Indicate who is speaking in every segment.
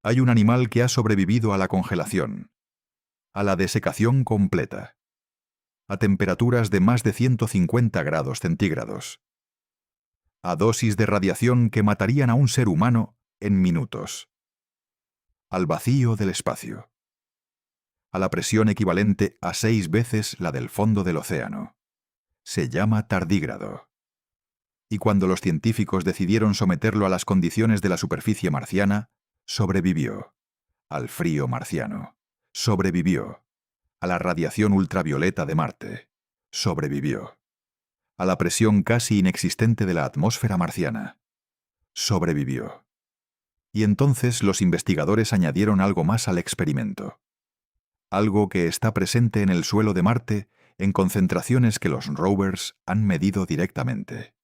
Speaker 1: Hay un animal que ha sobrevivido a la congelación, a la desecación completa, a temperaturas de más de 150 grados centígrados, a dosis de radiación que matarían a un ser humano en minutos, al vacío del espacio, a la presión equivalente a 6 veces la del fondo del océano. Se llama tardígrado. Y cuando los científicos decidieron someterlo a las condiciones de la superficie marciana, sobrevivió. Al frío marciano. Sobrevivió. A la radiación ultravioleta de Marte. Sobrevivió. A la presión casi inexistente de la atmósfera marciana. Sobrevivió. Y entonces los investigadores añadieron algo más al experimento. Algo que está presente en el suelo de Marte en concentraciones que los rovers han medido directamente.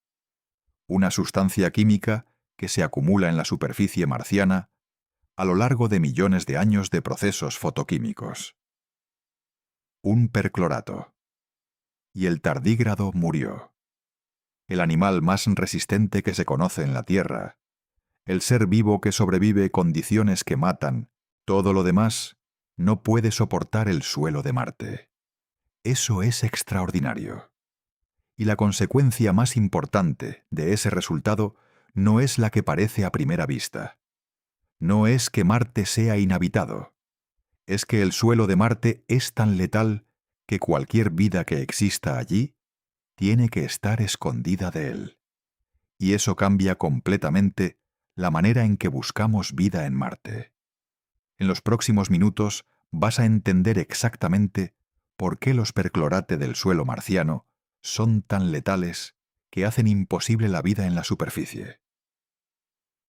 Speaker 1: Una sustancia química que se acumula en la superficie marciana a lo largo de millones de años de procesos fotoquímicos. Un perclorato. Y el tardígrado murió. El animal más resistente que se conoce en la Tierra. El ser vivo que sobrevive condiciones que matan. Todo lo demás no puede soportar el suelo de Marte. Eso es extraordinario. Y la consecuencia más importante de ese resultado no es la que parece a primera vista. No es que Marte sea inhabitado. Es que el suelo de Marte es tan letal que cualquier vida que exista allí tiene que estar escondida de él. Y eso cambia completamente la manera en que buscamos vida en Marte. En los próximos minutos vas a entender exactamente por qué los perclorate del suelo marciano son tan letales que hacen imposible la vida en la superficie.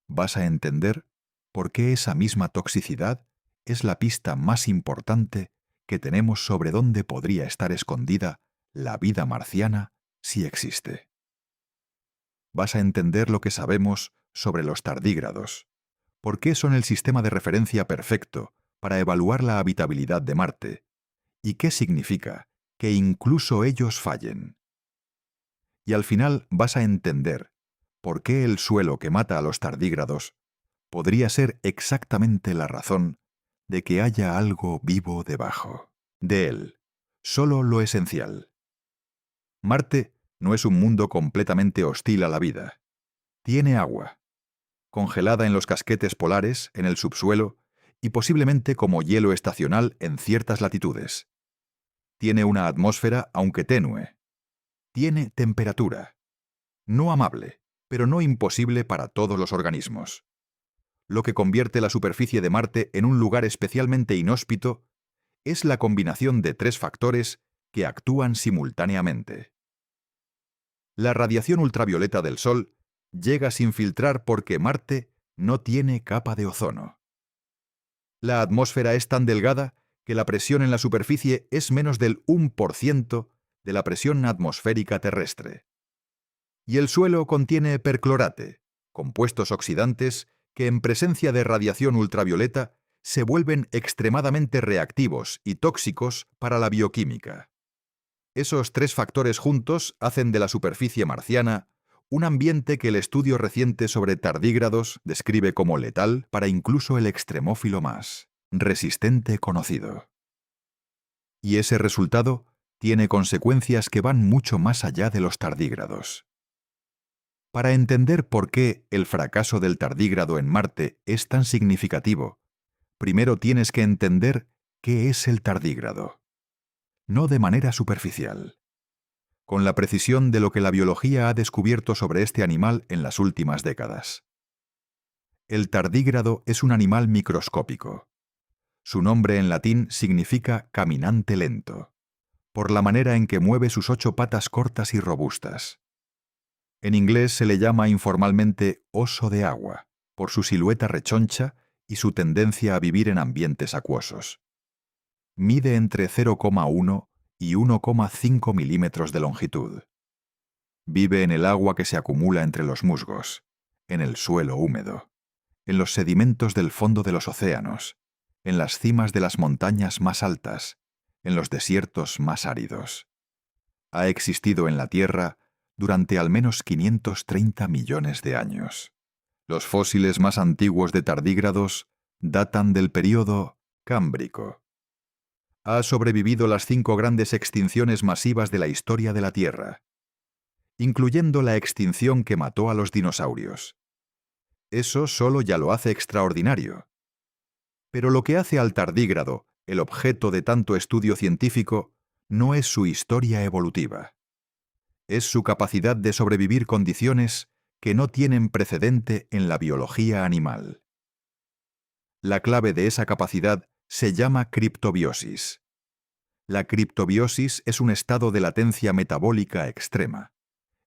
Speaker 1: Vas a entender por qué esa misma toxicidad es la pista más importante que tenemos sobre dónde podría estar escondida la vida marciana si existe. Vas a entender lo que sabemos sobre los tardígrados, por qué son el sistema de referencia perfecto para evaluar la habitabilidad de Marte, y qué significa que incluso ellos fallen. Y al final vas a entender por qué el suelo que mata a los tardígrados podría ser exactamente la razón de que haya algo vivo debajo de él, solo lo esencial. Marte no es un mundo completamente hostil a la vida. Tiene agua, congelada en los casquetes polares, en el subsuelo, y posiblemente como hielo estacional en ciertas latitudes. Tiene una atmósfera, aunque tenue. Tiene temperatura. No amable, pero no imposible para todos los organismos. Lo que convierte la superficie de Marte en un lugar especialmente inhóspito es la combinación de 3 factores que actúan simultáneamente. La radiación ultravioleta del Sol llega sin filtrar porque Marte no tiene capa de ozono. La atmósfera es tan delgada que la presión en la superficie es menos del 1% de la presión atmosférica terrestre. Y el suelo contiene perclorate, compuestos oxidantes que en presencia de radiación ultravioleta se vuelven extremadamente reactivos y tóxicos para la bioquímica. Esos 3 factores juntos hacen de la superficie marciana un ambiente que el estudio reciente sobre tardígrados describe como letal para incluso el extremófilo más resistente conocido. Y ese resultado tiene consecuencias que van mucho más allá de los tardígrados. Para entender por qué el fracaso del tardígrado en Marte es tan significativo, primero tienes que entender qué es el tardígrado. No de manera superficial. Con la precisión de lo que la biología ha descubierto sobre este animal en las últimas décadas. El tardígrado es un animal microscópico. Su nombre en latín significa caminante lento, por la manera en que mueve sus 8 patas cortas y robustas. En inglés se le llama informalmente oso de agua, por su silueta rechoncha y su tendencia a vivir en ambientes acuosos. Mide entre 0,1 y 1,5 milímetros de longitud. Vive en el agua que se acumula entre los musgos, en el suelo húmedo, en los sedimentos del fondo de los océanos, en las cimas de las montañas más altas, en los desiertos más áridos. Ha existido en la Tierra durante al menos 530 millones de años. Los fósiles más antiguos de tardígrados datan del período Cámbrico. Ha sobrevivido las 5 grandes extinciones masivas de la historia de la Tierra, incluyendo la extinción que mató a los dinosaurios. Eso solo ya lo hace extraordinario. Pero lo que hace al tardígrado, el objeto de tanto estudio científico, no es su historia evolutiva. Es su capacidad de sobrevivir condiciones que no tienen precedente en la biología animal. La clave de esa capacidad se llama criptobiosis. La criptobiosis es un estado de latencia metabólica extrema,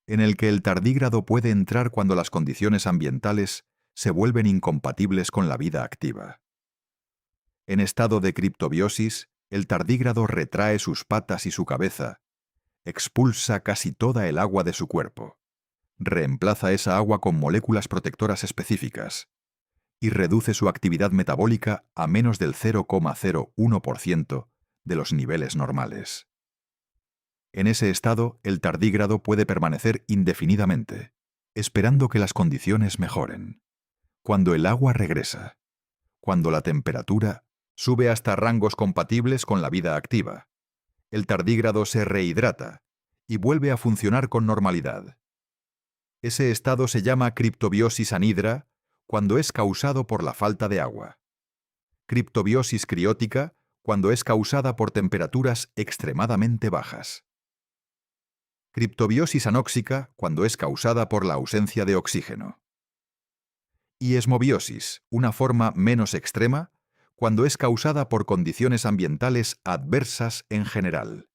Speaker 1: en el que el tardígrado puede entrar cuando las condiciones ambientales se vuelven incompatibles con la vida activa. En estado de criptobiosis, el tardígrado retrae sus patas y su cabeza, expulsa casi toda el agua de su cuerpo, reemplaza esa agua con moléculas protectoras específicas y reduce su actividad metabólica a menos del 0,01% de los niveles normales. En ese estado, el tardígrado puede permanecer indefinidamente, esperando que las condiciones mejoren. Cuando el agua regresa, cuando la temperatura sube hasta rangos compatibles con la vida activa, el tardígrado se rehidrata y vuelve a funcionar con normalidad. Ese estado se llama criptobiosis anhidra cuando es causado por la falta de agua. Criptobiosis criótica cuando es causada por temperaturas extremadamente bajas. Criptobiosis anóxica cuando es causada por la ausencia de oxígeno. Y esmobiosis, una forma menos extrema, cuando es causada por condiciones ambientales adversas en general.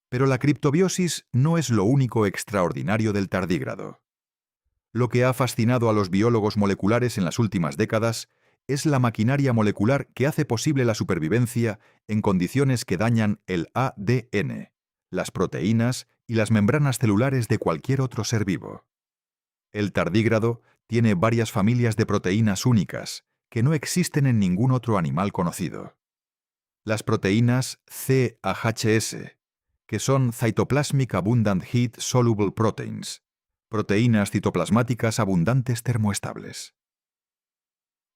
Speaker 1: Pero la criptobiosis no es lo único extraordinario del tardígrado. Lo que ha fascinado a los biólogos moleculares en las últimas décadas es la maquinaria molecular que hace posible la supervivencia en condiciones que dañan el ADN, las proteínas y las membranas celulares de cualquier otro ser vivo. El tardígrado tiene varias familias de proteínas únicas que no existen en ningún otro animal conocido. Las proteínas CAHS, que son Cytoplasmic Abundant Heat Soluble Proteins, proteínas citoplasmáticas abundantes termoestables.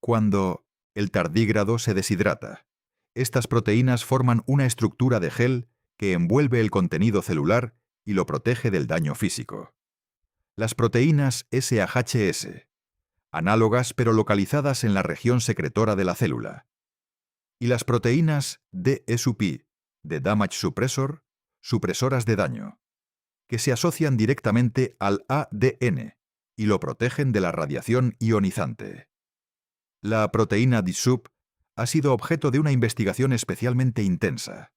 Speaker 1: Cuando el tardígrado se deshidrata, estas proteínas forman una estructura de gel que envuelve el contenido celular y lo protege del daño físico. Las proteínas SAHS, análogas pero localizadas en la región secretora de la célula. Y las proteínas DSUP, de Damage Suppressor, supresoras de daño, que se asocian directamente al ADN y lo protegen de la radiación ionizante. La proteína DSUP ha sido objeto de una investigación especialmente intensa.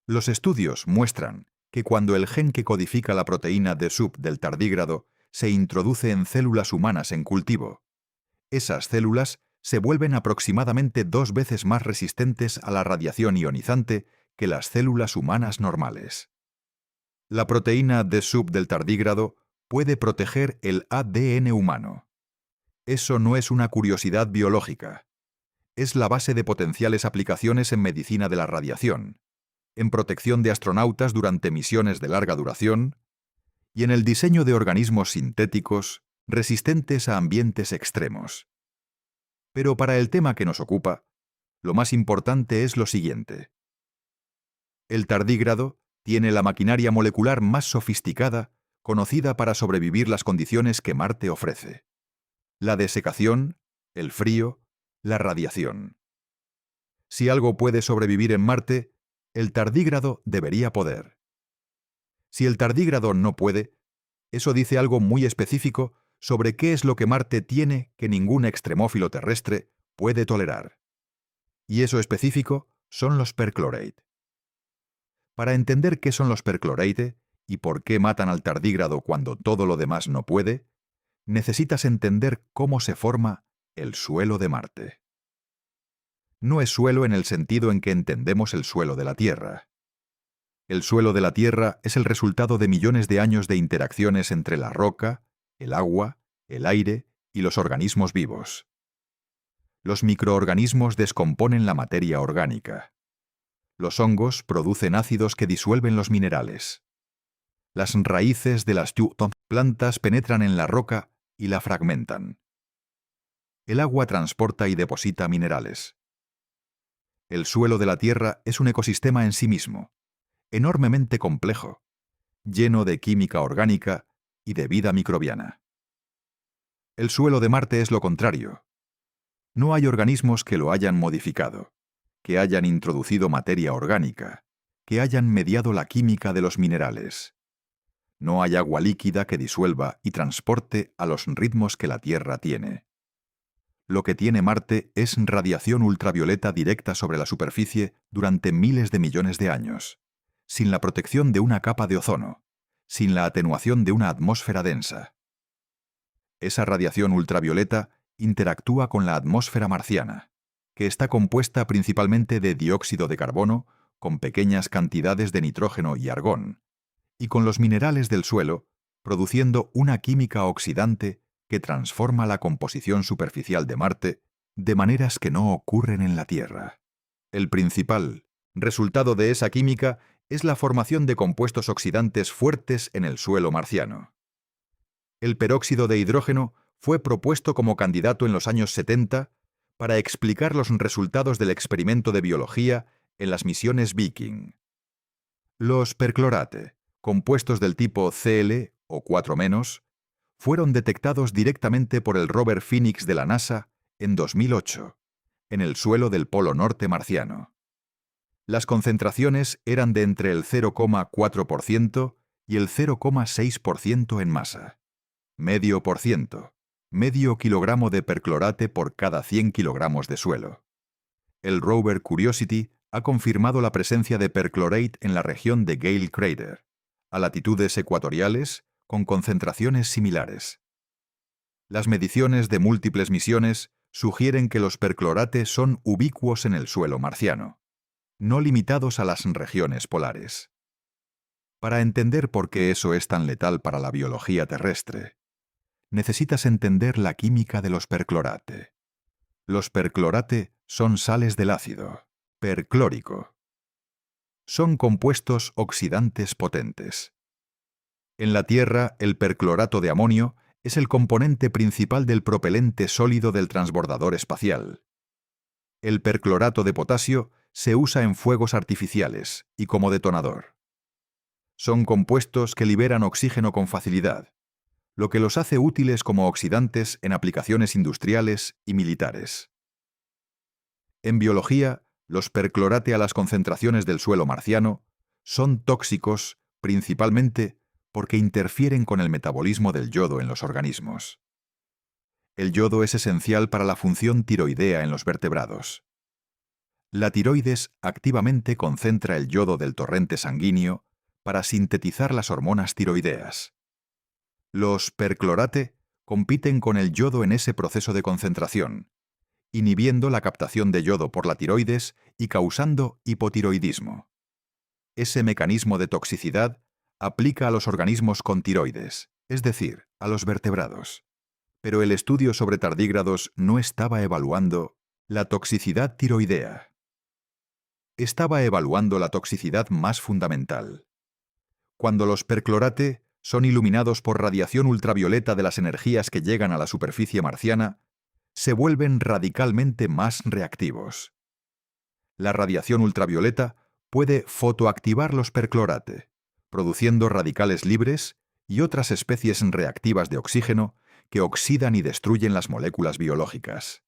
Speaker 1: Los estudios muestran que cuando el gen que codifica la proteína DSUP del tardígrado se introduce en células humanas en cultivo, esas células se vuelven aproximadamente 2 veces más resistentes a la radiación ionizante que las células humanas normales. La proteína DSUP del tardígrado puede proteger el ADN humano. Eso no es una curiosidad biológica. Es la base de potenciales aplicaciones en medicina de la radiación, en protección de astronautas durante misiones de larga duración y en el diseño de organismos sintéticos resistentes a ambientes extremos. Pero para el tema que nos ocupa, lo más importante es lo siguiente. El tardígrado tiene la maquinaria molecular más sofisticada conocida para sobrevivir las condiciones que Marte ofrece: la desecación, el frío, la radiación. Si algo puede sobrevivir en Marte, el tardígrado debería poder. Si el tardígrado no puede, eso dice algo muy específico sobre qué es lo que Marte tiene que ningún extremófilo terrestre puede tolerar. Y eso específico son los perchlorate. Para entender qué son los perchlorate y por qué matan al tardígrado cuando todo lo demás no puede, necesitas entender cómo se forma el suelo de Marte. No es suelo en el sentido en que entendemos el suelo de la Tierra. El suelo de la Tierra es el resultado de millones de años de interacciones entre la roca, el agua, el aire y los organismos vivos. Los microorganismos descomponen la materia orgánica. Los hongos producen ácidos que disuelven los minerales. Las raíces de las plantas penetran en la roca y la fragmentan. El agua transporta y deposita minerales. El suelo de la Tierra es un ecosistema en sí mismo, enormemente complejo, lleno de química orgánica y de vida microbiana. El suelo de Marte es lo contrario. No hay organismos que lo hayan modificado, que hayan introducido materia orgánica, que hayan mediado la química de los minerales. No hay agua líquida que disuelva y transporte a los ritmos que la Tierra tiene. Lo que tiene Marte es radiación ultravioleta directa sobre la superficie durante miles de millones de años, sin la protección de una capa de ozono, sin la atenuación de una atmósfera densa. Esa radiación ultravioleta interactúa con la atmósfera marciana, que está compuesta principalmente de dióxido de carbono, con pequeñas cantidades de nitrógeno y argón, y con los minerales del suelo, produciendo una química oxidante que transforma la composición superficial de Marte de maneras que no ocurren en la Tierra. El principal resultado de esa química es la formación de compuestos oxidantes fuertes en el suelo marciano. El peróxido de hidrógeno fue propuesto como candidato en los años 70 para explicar los resultados del experimento de biología en las misiones Viking. Los perclorate, compuestos del tipo Cl o 4-, fueron detectados directamente por el rover Phoenix de la NASA en 2008, en el suelo del Polo Norte marciano. Las concentraciones eran de entre el 0,4% y el 0,6% en masa. Medio kilogramo de perclorate por cada 100 kilogramos de suelo. El rover Curiosity ha confirmado la presencia de perchlorate en la región de Gale Crater, a latitudes ecuatoriales, con concentraciones similares. Las mediciones de múltiples misiones sugieren que los perclorate son ubicuos en el suelo marciano, no limitados a las regiones polares. Para entender por qué eso es tan letal para la biología terrestre, necesitas entender la química de los perclorate. Los perclorate son sales del ácido perclórico. Son compuestos oxidantes potentes. En la Tierra, el perclorato de amonio es el componente principal del propelente sólido del transbordador espacial. El perclorato de potasio se usa en fuegos artificiales y como detonador. Son compuestos que liberan oxígeno con facilidad, lo que los hace útiles como oxidantes en aplicaciones industriales y militares. En biología, los perclorate a las concentraciones del suelo marciano son tóxicos principalmente porque interfieren con el metabolismo del yodo en los organismos. El yodo es esencial para la función tiroidea en los vertebrados. La tiroides activamente concentra el yodo del torrente sanguíneo para sintetizar las hormonas tiroideas. Los perclorate compiten con el yodo en ese proceso de concentración, inhibiendo la captación de yodo por la tiroides y causando hipotiroidismo. Ese mecanismo de toxicidad aplica a los organismos con tiroides, es decir, a los vertebrados. Pero el estudio sobre tardígrados no estaba evaluando la toxicidad tiroidea. Estaba evaluando la toxicidad más fundamental. Cuando los perclorate son iluminados por radiación ultravioleta de las energías que llegan a la superficie marciana, se vuelven radicalmente más reactivos. La radiación ultravioleta puede fotoactivar los perclorate, produciendo radicales libres y otras especies reactivas de oxígeno que oxidan y destruyen las moléculas biológicas.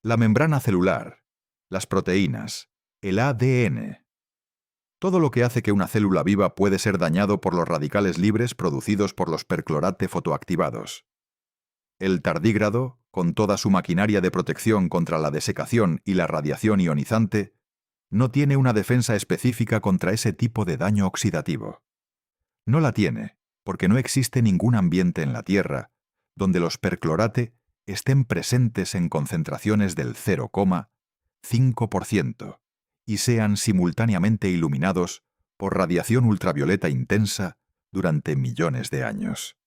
Speaker 1: La membrana celular, las proteínas, el ADN. Todo lo que hace que una célula viva puede ser dañado por los radicales libres producidos por los perclorate fotoactivados. El tardígrado, con toda su maquinaria de protección contra la desecación y la radiación ionizante, no tiene una defensa específica contra ese tipo de daño oxidativo. No la tiene, porque no existe ningún ambiente en la Tierra donde los perclorate estén presentes en concentraciones del 0,5% y sean simultáneamente iluminados por radiación ultravioleta intensa durante millones de años.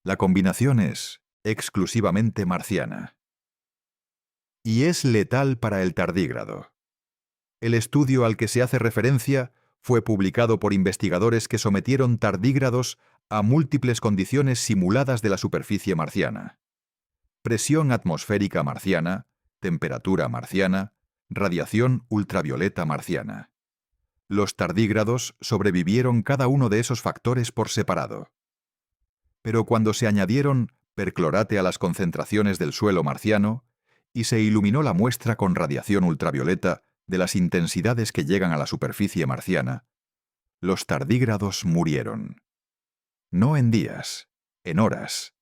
Speaker 1: La combinación es exclusivamente marciana. Y es letal para el tardígrado. El estudio al que se hace referencia fue publicado por investigadores que sometieron tardígrados a múltiples condiciones simuladas de la superficie marciana. presión atmosférica marciana, temperatura marciana, radiación ultravioleta marciana. Los tardígrados sobrevivieron cada uno de esos factores por separado. Pero cuando se añadieron perclorate a las concentraciones del suelo marciano y se iluminó la muestra con radiación ultravioleta de las intensidades que llegan a la superficie marciana, los tardígrados murieron. No en días, en horas.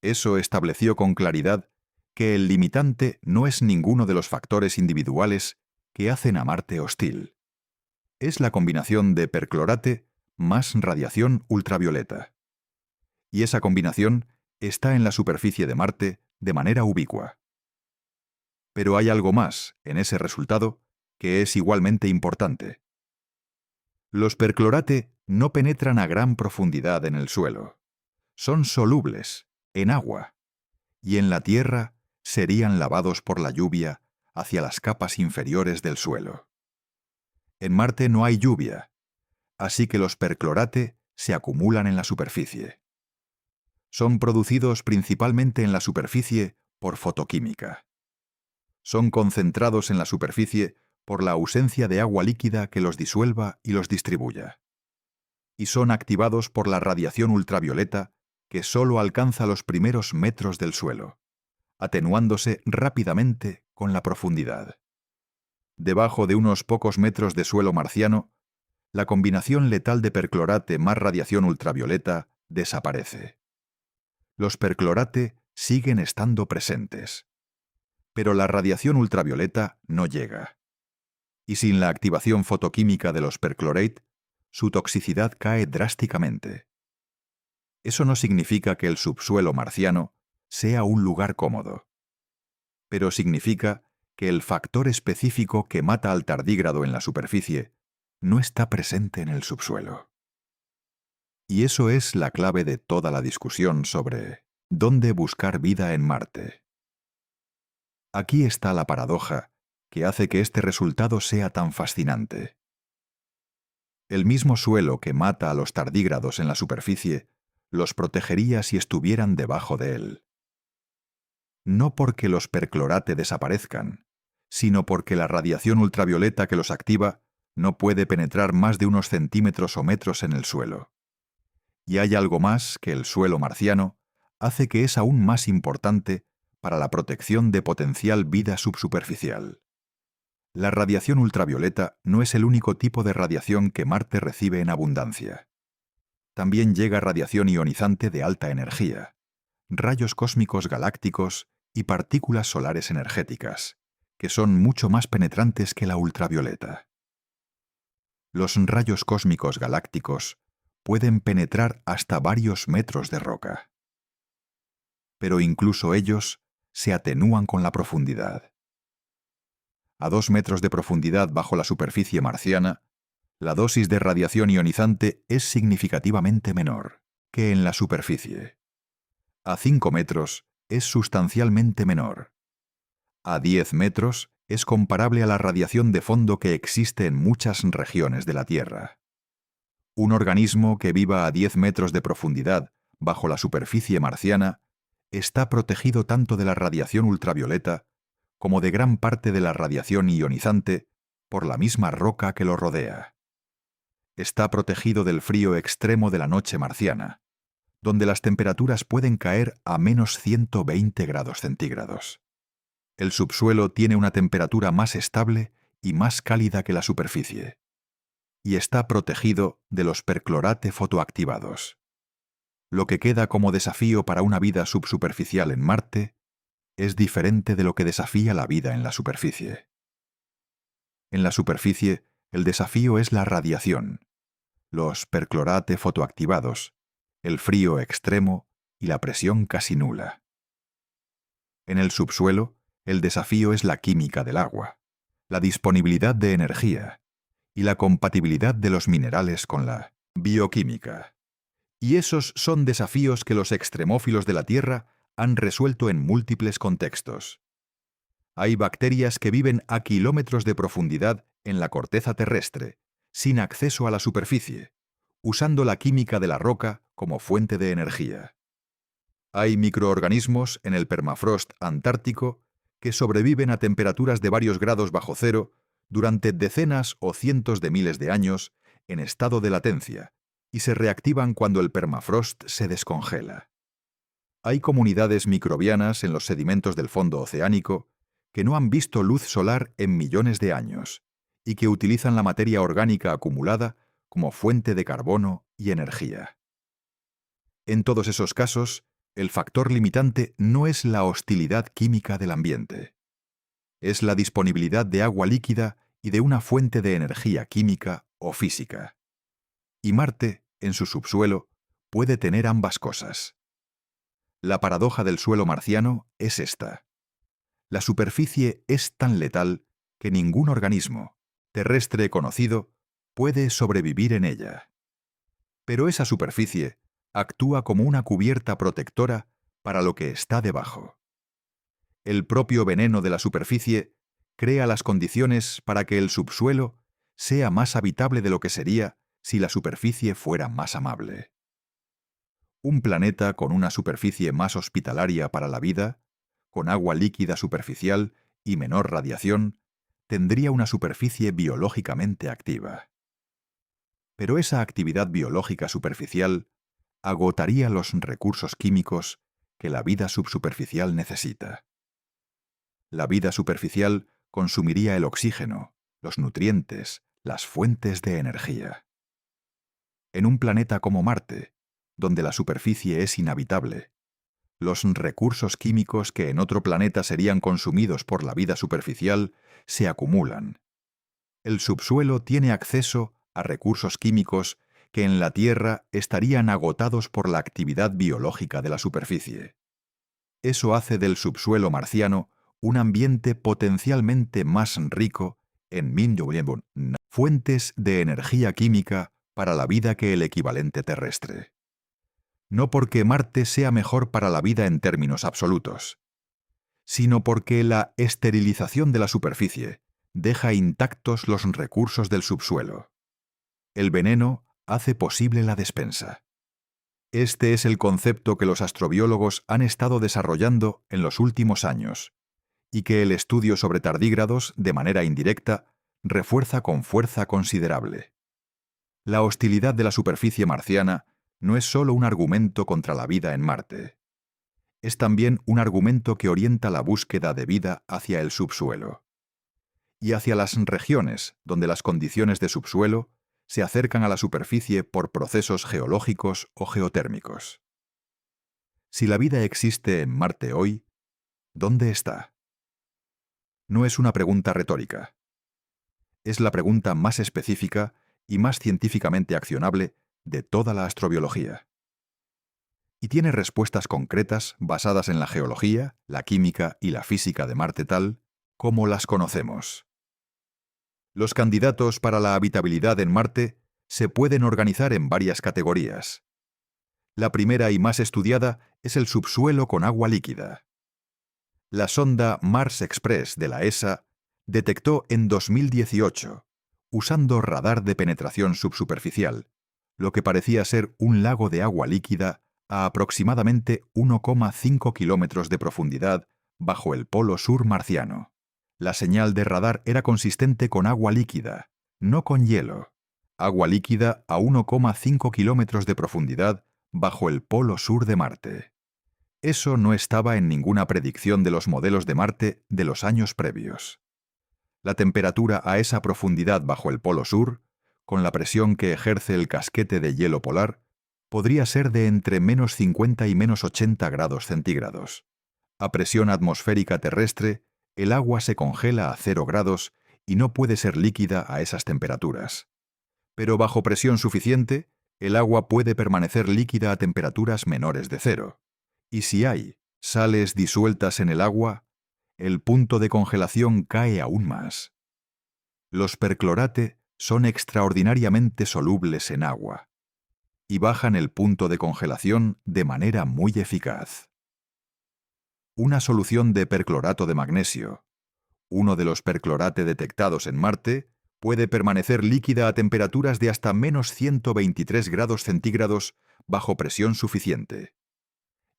Speaker 1: Eso estableció con claridad que el limitante no es ninguno de los factores individuales que hacen a Marte hostil. Es la combinación de perclorate más radiación ultravioleta. Y esa combinación está en la superficie de Marte de manera ubicua. Pero hay algo más en ese resultado que es igualmente importante. Los perclorate no penetran a gran profundidad en el suelo. Son solubles en agua, y en la Tierra serían lavados por la lluvia hacia las capas inferiores del suelo. En Marte no hay lluvia, así que los perclorate se acumulan en la superficie. Son producidos principalmente en la superficie por fotoquímica. Son concentrados en la superficie por la ausencia de agua líquida que los disuelva y los distribuya. Y son activados por la radiación ultravioleta que solo alcanza los primeros metros del suelo, atenuándose rápidamente con la profundidad. Debajo de unos pocos metros de suelo marciano, la combinación letal de perclorate más radiación ultravioleta desaparece. Los perclorate siguen estando presentes, pero la radiación ultravioleta no llega. Y sin la activación fotoquímica de los perclorate, su toxicidad cae drásticamente. Eso no significa que el subsuelo marciano sea un lugar cómodo, pero significa que el factor específico que mata al tardígrado en la superficie no está presente en el subsuelo. Y eso es la clave de toda la discusión sobre dónde buscar vida en Marte. Aquí está la paradoja que hace que este resultado sea tan fascinante. El mismo suelo que mata a los tardígrados en la superficie los protegería si estuvieran debajo de él. No porque los perclorate desaparezcan, sino porque la radiación ultravioleta que los activa no puede penetrar más de unos centímetros o metros en el suelo. Y hay algo más que el suelo marciano hace que es aún más importante para la protección de potencial vida subsuperficial. La radiación ultravioleta no es el único tipo de radiación que Marte recibe en abundancia. También llega radiación ionizante de alta energía, rayos cósmicos galácticos y partículas solares energéticas, que son mucho más penetrantes que la ultravioleta. Los rayos cósmicos galácticos pueden penetrar hasta varios metros de roca. Pero incluso ellos se atenúan con la profundidad. A 2 metros de profundidad bajo la superficie marciana, la dosis de radiación ionizante es significativamente menor que en la superficie. A 5 metros es sustancialmente menor. A 10 metros es comparable a la radiación de fondo que existe en muchas regiones de la Tierra. Un organismo que viva a 10 metros de profundidad bajo la superficie marciana está protegido tanto de la radiación ultravioleta como de gran parte de la radiación ionizante por la misma roca que lo rodea. Está protegido del frío extremo de la noche marciana, donde las temperaturas pueden caer a menos 120 grados centígrados. El subsuelo tiene una temperatura más estable y más cálida que la superficie, y está protegido de los perclorate fotoactivados. Lo que queda como desafío para una vida subsuperficial en Marte es diferente de lo que desafía la vida en la superficie. En la superficie, el desafío es la radiación, los perclorate fotoactivados, el frío extremo y la presión casi nula. En el subsuelo, el desafío es la química del agua, la disponibilidad de energía y la compatibilidad de los minerales con la bioquímica. Y esos son desafíos que los extremófilos de la Tierra han resuelto en múltiples contextos. Hay bacterias que viven a kilómetros de profundidad en la corteza terrestre, sin acceso a la superficie, usando la química de la roca como fuente de energía. Hay microorganismos en el permafrost antártico que sobreviven a temperaturas de varios grados bajo cero durante decenas o cientos de miles de años en estado de latencia y se reactivan cuando el permafrost se descongela. Hay comunidades microbianas en los sedimentos del fondo oceánico que no han visto luz solar en millones de años y que utilizan la materia orgánica acumulada como fuente de carbono y energía. En todos esos casos, el factor limitante no es la hostilidad química del ambiente. Es la disponibilidad de agua líquida y de una fuente de energía química o física. Y Marte, en su subsuelo, puede tener ambas cosas. La paradoja del suelo marciano es esta. La superficie es tan letal que ningún organismo, terrestre conocido, puede sobrevivir en ella. Pero esa superficie actúa como una cubierta protectora para lo que está debajo. El propio veneno de la superficie crea las condiciones para que el subsuelo sea más habitable de lo que sería si la superficie fuera más amable. Un planeta con una superficie más hospitalaria para la vida, con agua líquida superficial y menor radiación, tendría una superficie biológicamente activa. Pero esa actividad biológica superficial agotaría los recursos químicos que la vida subsuperficial necesita. La vida superficial consumiría el oxígeno, los nutrientes, las fuentes de energía. En un planeta como Marte, donde la superficie es inhabitable, los recursos químicos que en otro planeta serían consumidos por la vida superficial se acumulan. El subsuelo tiene acceso a recursos químicos que en la Tierra estarían agotados por la actividad biológica de la superficie. Eso hace del subsuelo marciano un ambiente potencialmente más rico en fuentes de energía química para la vida que el equivalente terrestre. No porque Marte sea mejor para la vida en términos absolutos, sino porque la esterilización de la superficie deja intactos los recursos del subsuelo. El veneno hace posible la despensa. Este es el concepto que los astrobiólogos han estado desarrollando en los últimos años y que el estudio sobre tardígrados, de manera indirecta, refuerza con fuerza considerable. La hostilidad de la superficie marciana no es solo un argumento contra la vida en Marte. Es también un argumento que orienta la búsqueda de vida hacia el subsuelo y hacia las regiones donde las condiciones de subsuelo se acercan a la superficie por procesos geológicos o geotérmicos. Si la vida existe en Marte hoy, ¿dónde está? No es una pregunta retórica. Es la pregunta más específica y más científicamente accionable de toda la astrobiología. Y tiene respuestas concretas basadas en la geología, la química y la física de Marte tal como las conocemos. Los candidatos para la habitabilidad en Marte se pueden organizar en varias categorías. La primera y más estudiada es el subsuelo con agua líquida. La sonda Mars Express de la ESA detectó en 2018, usando radar de penetración subsuperficial, lo que parecía ser un lago de agua líquida a aproximadamente 1,5 kilómetros de profundidad bajo el polo sur marciano. La señal de radar era consistente con agua líquida, no con hielo. Agua líquida a 1,5 kilómetros de profundidad bajo el polo sur de Marte. Eso no estaba en ninguna predicción de los modelos de Marte de los años previos. La temperatura a esa profundidad bajo el polo sur, con la presión que ejerce el casquete de hielo polar, podría ser de entre -50 y -80 grados centígrados. A presión atmosférica terrestre, el agua se congela a 0 grados y no puede ser líquida a esas temperaturas. Pero bajo presión suficiente, el agua puede permanecer líquida a temperaturas menores de 0. Y si hay sales disueltas en el agua, el punto de congelación cae aún más. Los perclorate son extraordinariamente solubles en agua y bajan el punto de congelación de manera muy eficaz. Una solución de perclorato de magnesio, uno de los perclorate detectados en Marte, puede permanecer líquida a temperaturas de hasta -123 grados centígrados bajo presión suficiente.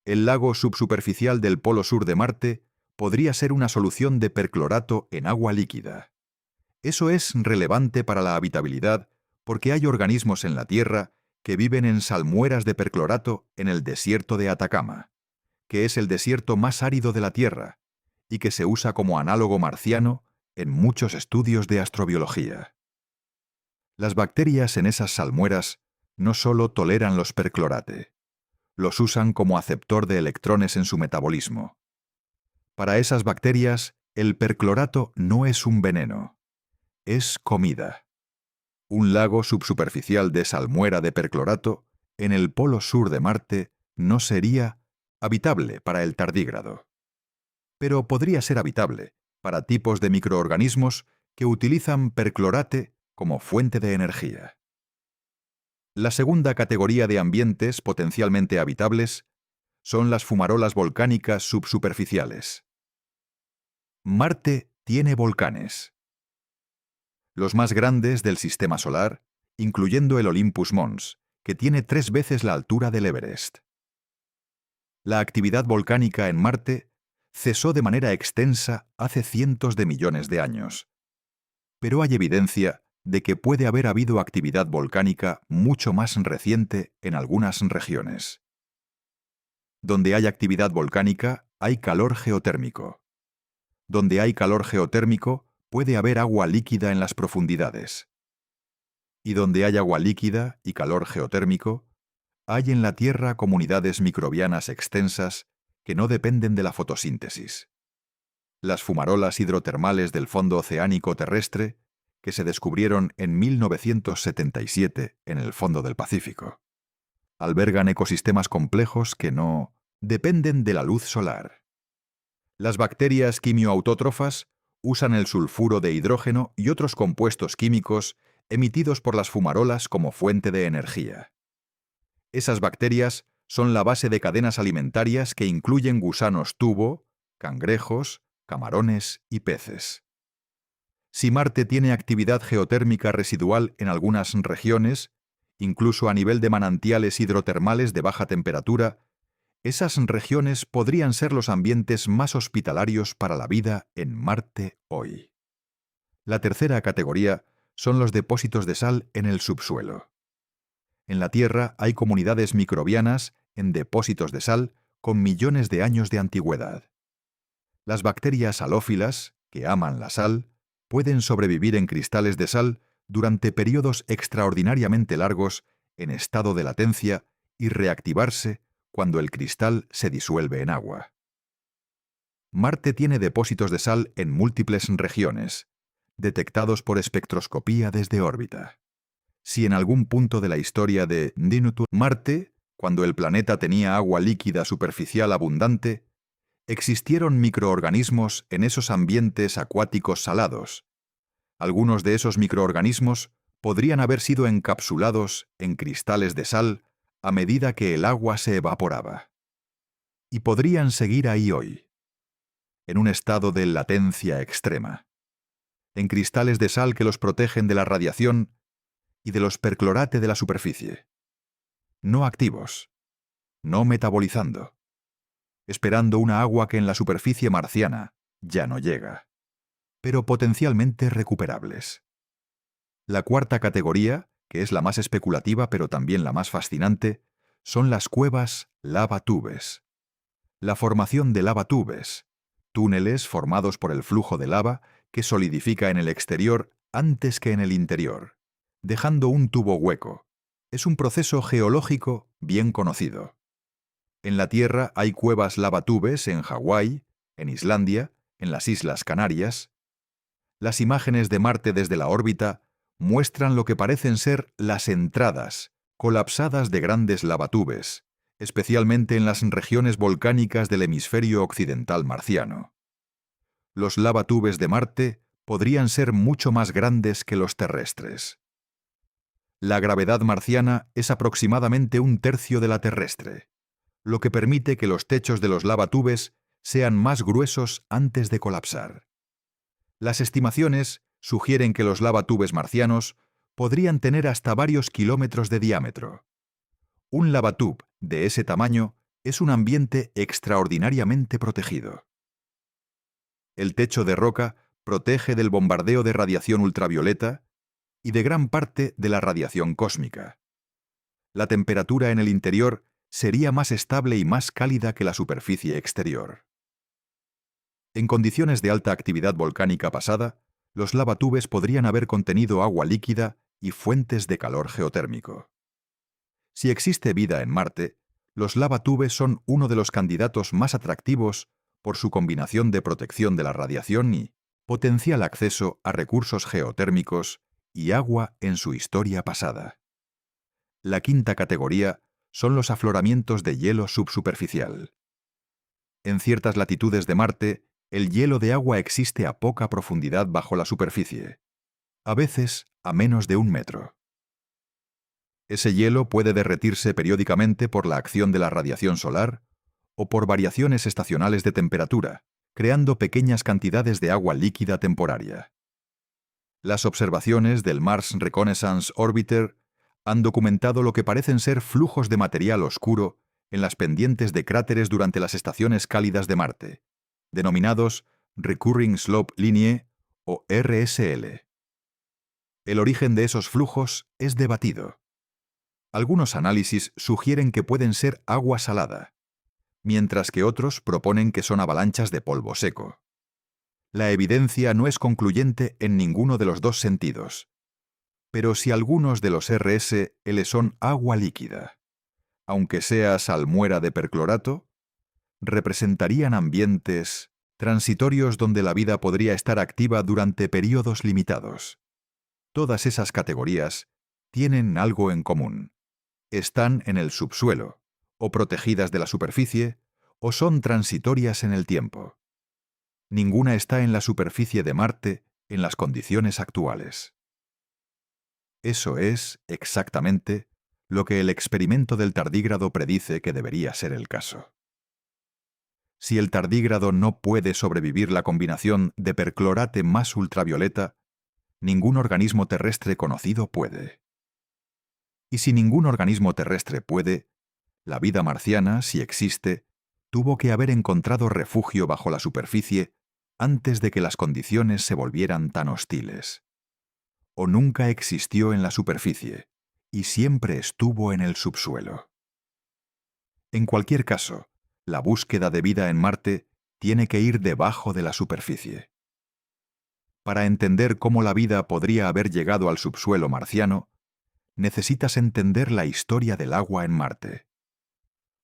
Speaker 1: El lago subsuperficial del polo sur de Marte podría ser una solución de perclorato en agua líquida. Eso es relevante para la habitabilidad porque hay organismos en la Tierra que viven en salmueras de perclorato en el desierto de Atacama, que es el desierto más árido de la Tierra y que se usa como análogo marciano en muchos estudios de astrobiología. Las bacterias en esas salmueras no solo toleran los perclorate, los usan como aceptor de electrones en su metabolismo. Para esas bacterias, el perclorato no es un veneno, es comida. Un lago subsuperficial de salmuera de perclorato en el polo sur de Marte no sería habitable para el tardígrado. Pero podría ser habitable para tipos de microorganismos que utilizan perclorate como fuente de energía. La segunda categoría de ambientes potencialmente habitables son las fumarolas volcánicas subsuperficiales. Marte tiene volcanes. Los más grandes del Sistema Solar, incluyendo el Olympus Mons, que tiene 3 veces la altura del Everest. La actividad volcánica en Marte cesó de manera extensa hace cientos de millones de años. Pero hay evidencia de que puede haber habido actividad volcánica mucho más reciente en algunas regiones. Donde hay actividad volcánica, hay calor geotérmico. Donde hay calor geotérmico, puede haber agua líquida en las profundidades. Y donde hay agua líquida y calor geotérmico, hay en la Tierra comunidades microbianas extensas que no dependen de la fotosíntesis. Las fumarolas hidrotermales del fondo oceánico terrestre, que se descubrieron en 1977 en el fondo del Pacífico, albergan ecosistemas complejos que no dependen de la luz solar. Las bacterias quimioautótrofas usan el sulfuro de hidrógeno y otros compuestos químicos emitidos por las fumarolas como fuente de energía. Esas bacterias son la base de cadenas alimentarias que incluyen gusanos tubo, cangrejos, camarones y peces. Si Marte tiene actividad geotérmica residual en algunas regiones, incluso a nivel de manantiales hidrotermales de baja temperatura, esas regiones podrían ser los ambientes más hospitalarios para la vida en Marte hoy. La tercera categoría son los depósitos de sal en el subsuelo. En la Tierra hay comunidades microbianas en depósitos de sal con millones de años de antigüedad. Las bacterias halófilas, que aman la sal, pueden sobrevivir en cristales de sal durante periodos extraordinariamente largos en estado de latencia y reactivarse cuando el cristal se disuelve en agua. Marte tiene depósitos de sal en múltiples regiones, detectados por espectroscopía desde órbita. Si en algún punto de la historia de Marte, cuando el planeta tenía agua líquida superficial abundante, existieron microorganismos en esos ambientes acuáticos salados. Algunos de esos microorganismos podrían haber sido encapsulados en cristales de sal a medida que el agua se evaporaba. Y podrían seguir ahí hoy, en un estado de latencia extrema, en cristales de sal que los protegen de la radiación y de los perclorate de la superficie. No activos, no metabolizando, esperando una agua que en la superficie marciana ya no llega, pero potencialmente recuperables. La cuarta categoría, que es la más especulativa pero también la más fascinante, son las cuevas lava-tubes. La formación de lava-tubes, túneles formados por el flujo de lava que solidifica en el exterior antes que en el interior, dejando un tubo hueco. Es un proceso geológico bien conocido. En la Tierra hay cuevas lava-tubes en Hawái, en Islandia, en las Islas Canarias. Las imágenes de Marte desde la órbita muestran lo que parecen ser las entradas colapsadas de grandes lavatubes, especialmente en las regiones volcánicas del hemisferio occidental marciano. Los lavatubes de Marte podrían ser mucho más grandes que los terrestres. La gravedad marciana es aproximadamente 1/3 de la terrestre, lo que permite que los techos de los lavatubes sean más gruesos antes de colapsar. Las estimaciones sugieren que los lavatubes marcianos podrían tener hasta varios kilómetros de diámetro. Un lavatub de ese tamaño es un ambiente extraordinariamente protegido. El techo de roca protege del bombardeo de radiación ultravioleta y de gran parte de la radiación cósmica. La temperatura en el interior sería más estable y más cálida que la superficie exterior. En condiciones de alta actividad volcánica pasada, los lavatubes podrían haber contenido agua líquida y fuentes de calor geotérmico. Si existe vida en Marte, los lavatubes son uno de los candidatos más atractivos por su combinación de protección de la radiación y potencial acceso a recursos geotérmicos y agua en su historia pasada. La quinta categoría son los afloramientos de hielo subsuperficial. En ciertas latitudes de Marte, el hielo de agua existe a poca profundidad bajo la superficie, a veces a menos de 1 metro. Ese hielo puede derretirse periódicamente por la acción de la radiación solar o por variaciones estacionales de temperatura, creando pequeñas cantidades de agua líquida temporaria. Las observaciones del Mars Reconnaissance Orbiter han documentado lo que parecen ser flujos de material oscuro en las pendientes de cráteres durante las estaciones cálidas de Marte, denominados Recurring Slope Lineae o RSL. El origen de esos flujos es debatido. Algunos análisis sugieren que pueden ser agua salada, mientras que otros proponen que son avalanchas de polvo seco. La evidencia no es concluyente en ninguno de los dos sentidos. Pero si algunos de los RSL son agua líquida, aunque sea salmuera de perclorato, representarían ambientes transitorios donde la vida podría estar activa durante periodos limitados. Todas esas categorías tienen algo en común. Están en el subsuelo, o protegidas de la superficie, o son transitorias en el tiempo. Ninguna está en la superficie de Marte en las condiciones actuales. Eso es, exactamente, lo que el experimento del tardígrado predice que debería ser el caso. Si el tardígrado no puede sobrevivir la combinación de perclorate más ultravioleta, ningún organismo terrestre conocido puede. Y si ningún organismo terrestre puede, la vida marciana, si existe, tuvo que haber encontrado refugio bajo la superficie antes de que las condiciones se volvieran tan hostiles. O nunca existió en la superficie, y siempre estuvo en el subsuelo. En cualquier caso, la búsqueda de vida en Marte tiene que ir debajo de la superficie. Para entender cómo la vida podría haber llegado al subsuelo marciano, necesitas entender la historia del agua en Marte.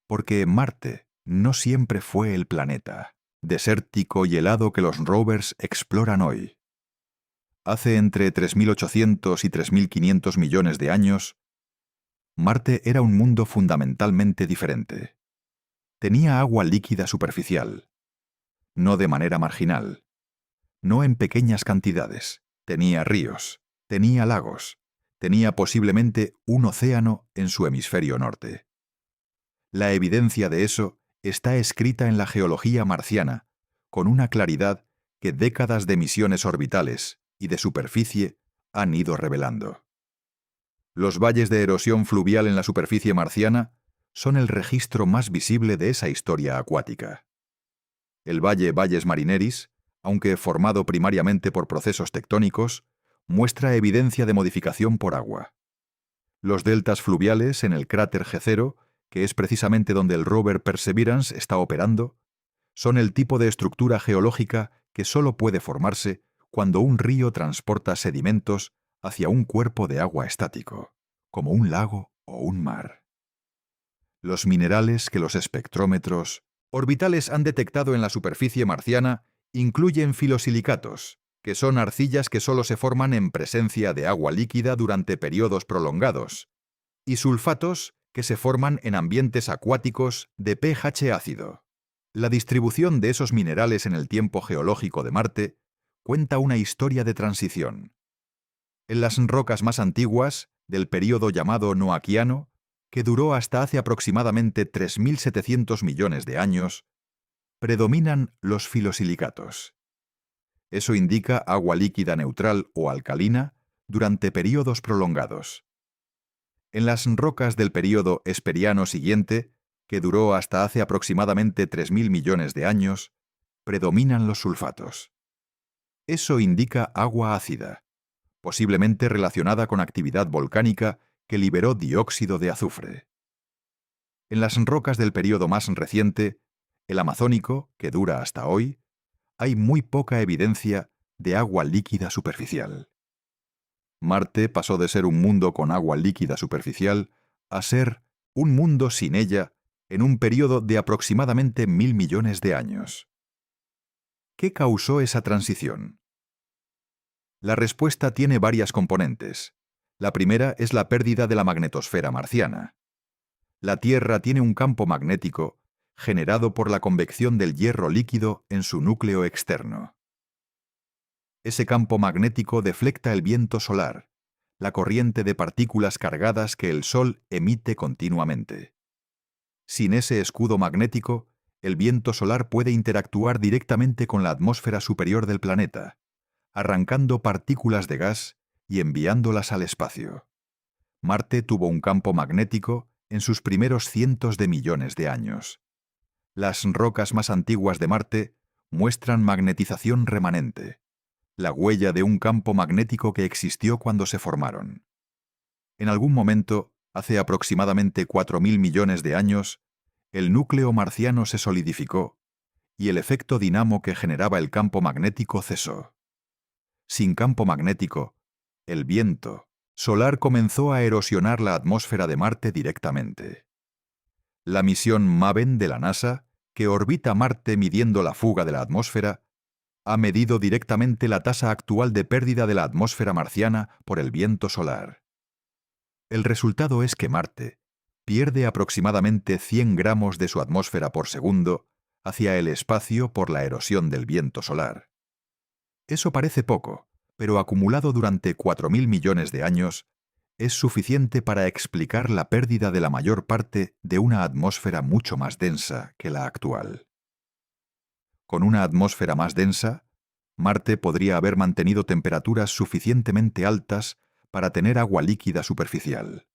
Speaker 1: Porque Marte no siempre fue el planeta desértico y helado que los rovers exploran hoy. Hace entre 3.800 y 3.500 millones de años, Marte era un mundo fundamentalmente diferente. Tenía agua líquida superficial, no de manera marginal, no en pequeñas cantidades. Tenía ríos, tenía lagos, tenía posiblemente un océano en su hemisferio norte. La evidencia de eso está escrita en la geología marciana, con una claridad que décadas de misiones orbitales y de superficie han ido revelando. Los valles de erosión fluvial en la superficie marciana son el registro más visible de esa historia acuática. El valle Valles Marineris, aunque formado primariamente por procesos tectónicos, muestra evidencia de modificación por agua. Los deltas fluviales en el cráter G0, que es precisamente donde el rover Perseverance está operando, son el tipo de estructura geológica que solo puede formarse cuando un río transporta sedimentos hacia un cuerpo de agua estático, como un lago o un mar. Los minerales que los espectrómetros orbitales han detectado en la superficie marciana incluyen filosilicatos, que son arcillas que solo se forman en presencia de agua líquida durante periodos prolongados, y sulfatos que se forman en ambientes acuáticos de pH ácido. La distribución de esos minerales en el tiempo geológico de Marte cuenta una historia de transición. En las rocas más antiguas, del período llamado Noaquiano, que duró hasta hace aproximadamente 3.700 millones de años, predominan los filosilicatos. Eso indica agua líquida neutral o alcalina durante periodos prolongados. En las rocas del período Esperiano siguiente, que duró hasta hace aproximadamente 3.000 millones de años, predominan los sulfatos. Eso indica agua ácida, posiblemente relacionada con actividad volcánica que liberó dióxido de azufre. En las rocas del período más reciente, el Amazónico, que dura hasta hoy, hay muy poca evidencia de agua líquida superficial. Marte pasó de ser un mundo con agua líquida superficial a ser un mundo sin ella en un período de aproximadamente 1.000 millones de años. ¿Qué causó esa transición? La respuesta tiene varias componentes. La primera es la pérdida de la magnetosfera marciana. La Tierra tiene un campo magnético generado por la convección del hierro líquido en su núcleo externo. Ese campo magnético deflecta el viento solar, la corriente de partículas cargadas que el Sol emite continuamente. Sin ese escudo magnético, el viento solar puede interactuar directamente con la atmósfera superior del planeta, arrancando partículas de gas y enviándolas al espacio. Marte tuvo un campo magnético en sus primeros cientos de millones de años. Las rocas más antiguas de Marte muestran magnetización remanente, la huella de un campo magnético que existió cuando se formaron. En algún momento, hace aproximadamente 4.000 millones de años, el núcleo marciano se solidificó y el efecto dinamo que generaba el campo magnético cesó. Sin campo magnético, el viento solar comenzó a erosionar la atmósfera de Marte directamente. La misión MAVEN de la NASA, que orbita Marte midiendo la fuga de la atmósfera, ha medido directamente la tasa actual de pérdida de la atmósfera marciana por el viento solar. El resultado es que Marte pierde aproximadamente 100 gramos de su atmósfera por segundo hacia el espacio por la erosión del viento solar. Eso parece poco, pero acumulado durante 4.000 millones de años, es suficiente para explicar la pérdida de la mayor parte de una atmósfera mucho más densa que la actual. Con una atmósfera más densa, Marte podría haber mantenido temperaturas suficientemente altas para tener agua líquida superficial.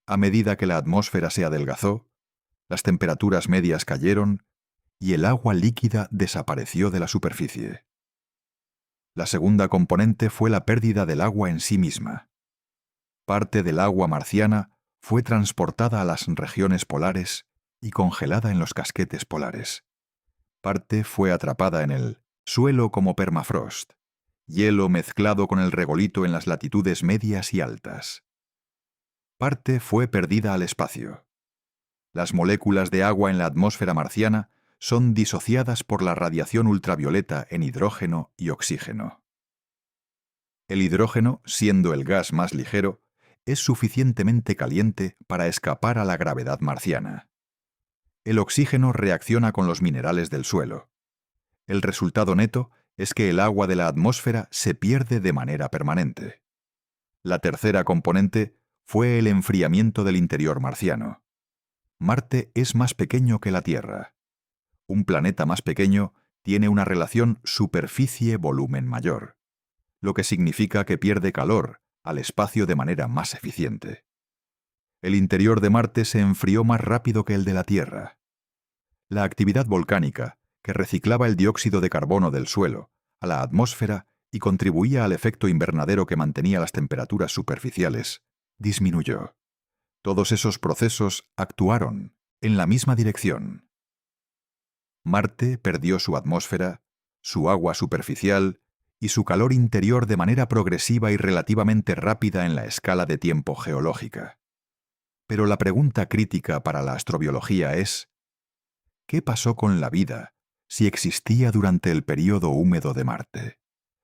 Speaker 1: A medida que la atmósfera se adelgazó, las temperaturas medias cayeron y el agua líquida desapareció de la superficie. La segunda componente fue la pérdida del agua en sí misma. Parte del agua marciana fue transportada a las regiones polares y congelada en los casquetes polares. Parte fue atrapada en el suelo como permafrost, hielo mezclado con el regolito en las latitudes medias y altas. Parte fue perdida al espacio. Las moléculas de agua en la atmósfera marciana son disociadas por la radiación ultravioleta en hidrógeno y oxígeno. El hidrógeno, siendo el gas más ligero, es suficientemente caliente para escapar a la gravedad marciana. El oxígeno reacciona con los minerales del suelo. El resultado neto es que el agua de la atmósfera se pierde de manera permanente. La tercera componente fue el enfriamiento del interior marciano. Marte es más pequeño que la Tierra. Un planeta más pequeño tiene una relación superficie-volumen mayor, lo que significa que pierde calor al espacio de manera más eficiente. El interior de Marte se enfrió más rápido que el de la Tierra. La actividad volcánica, que reciclaba el dióxido de carbono del suelo a la atmósfera y contribuía al efecto invernadero que mantenía las temperaturas superficiales, disminuyó. Todos esos procesos actuaron en la misma dirección. Marte perdió su atmósfera, su agua superficial y su calor interior de manera progresiva y relativamente rápida en la escala de tiempo geológica. Pero la pregunta crítica para la astrobiología es: ¿qué pasó con la vida si existía durante el período húmedo de Marte?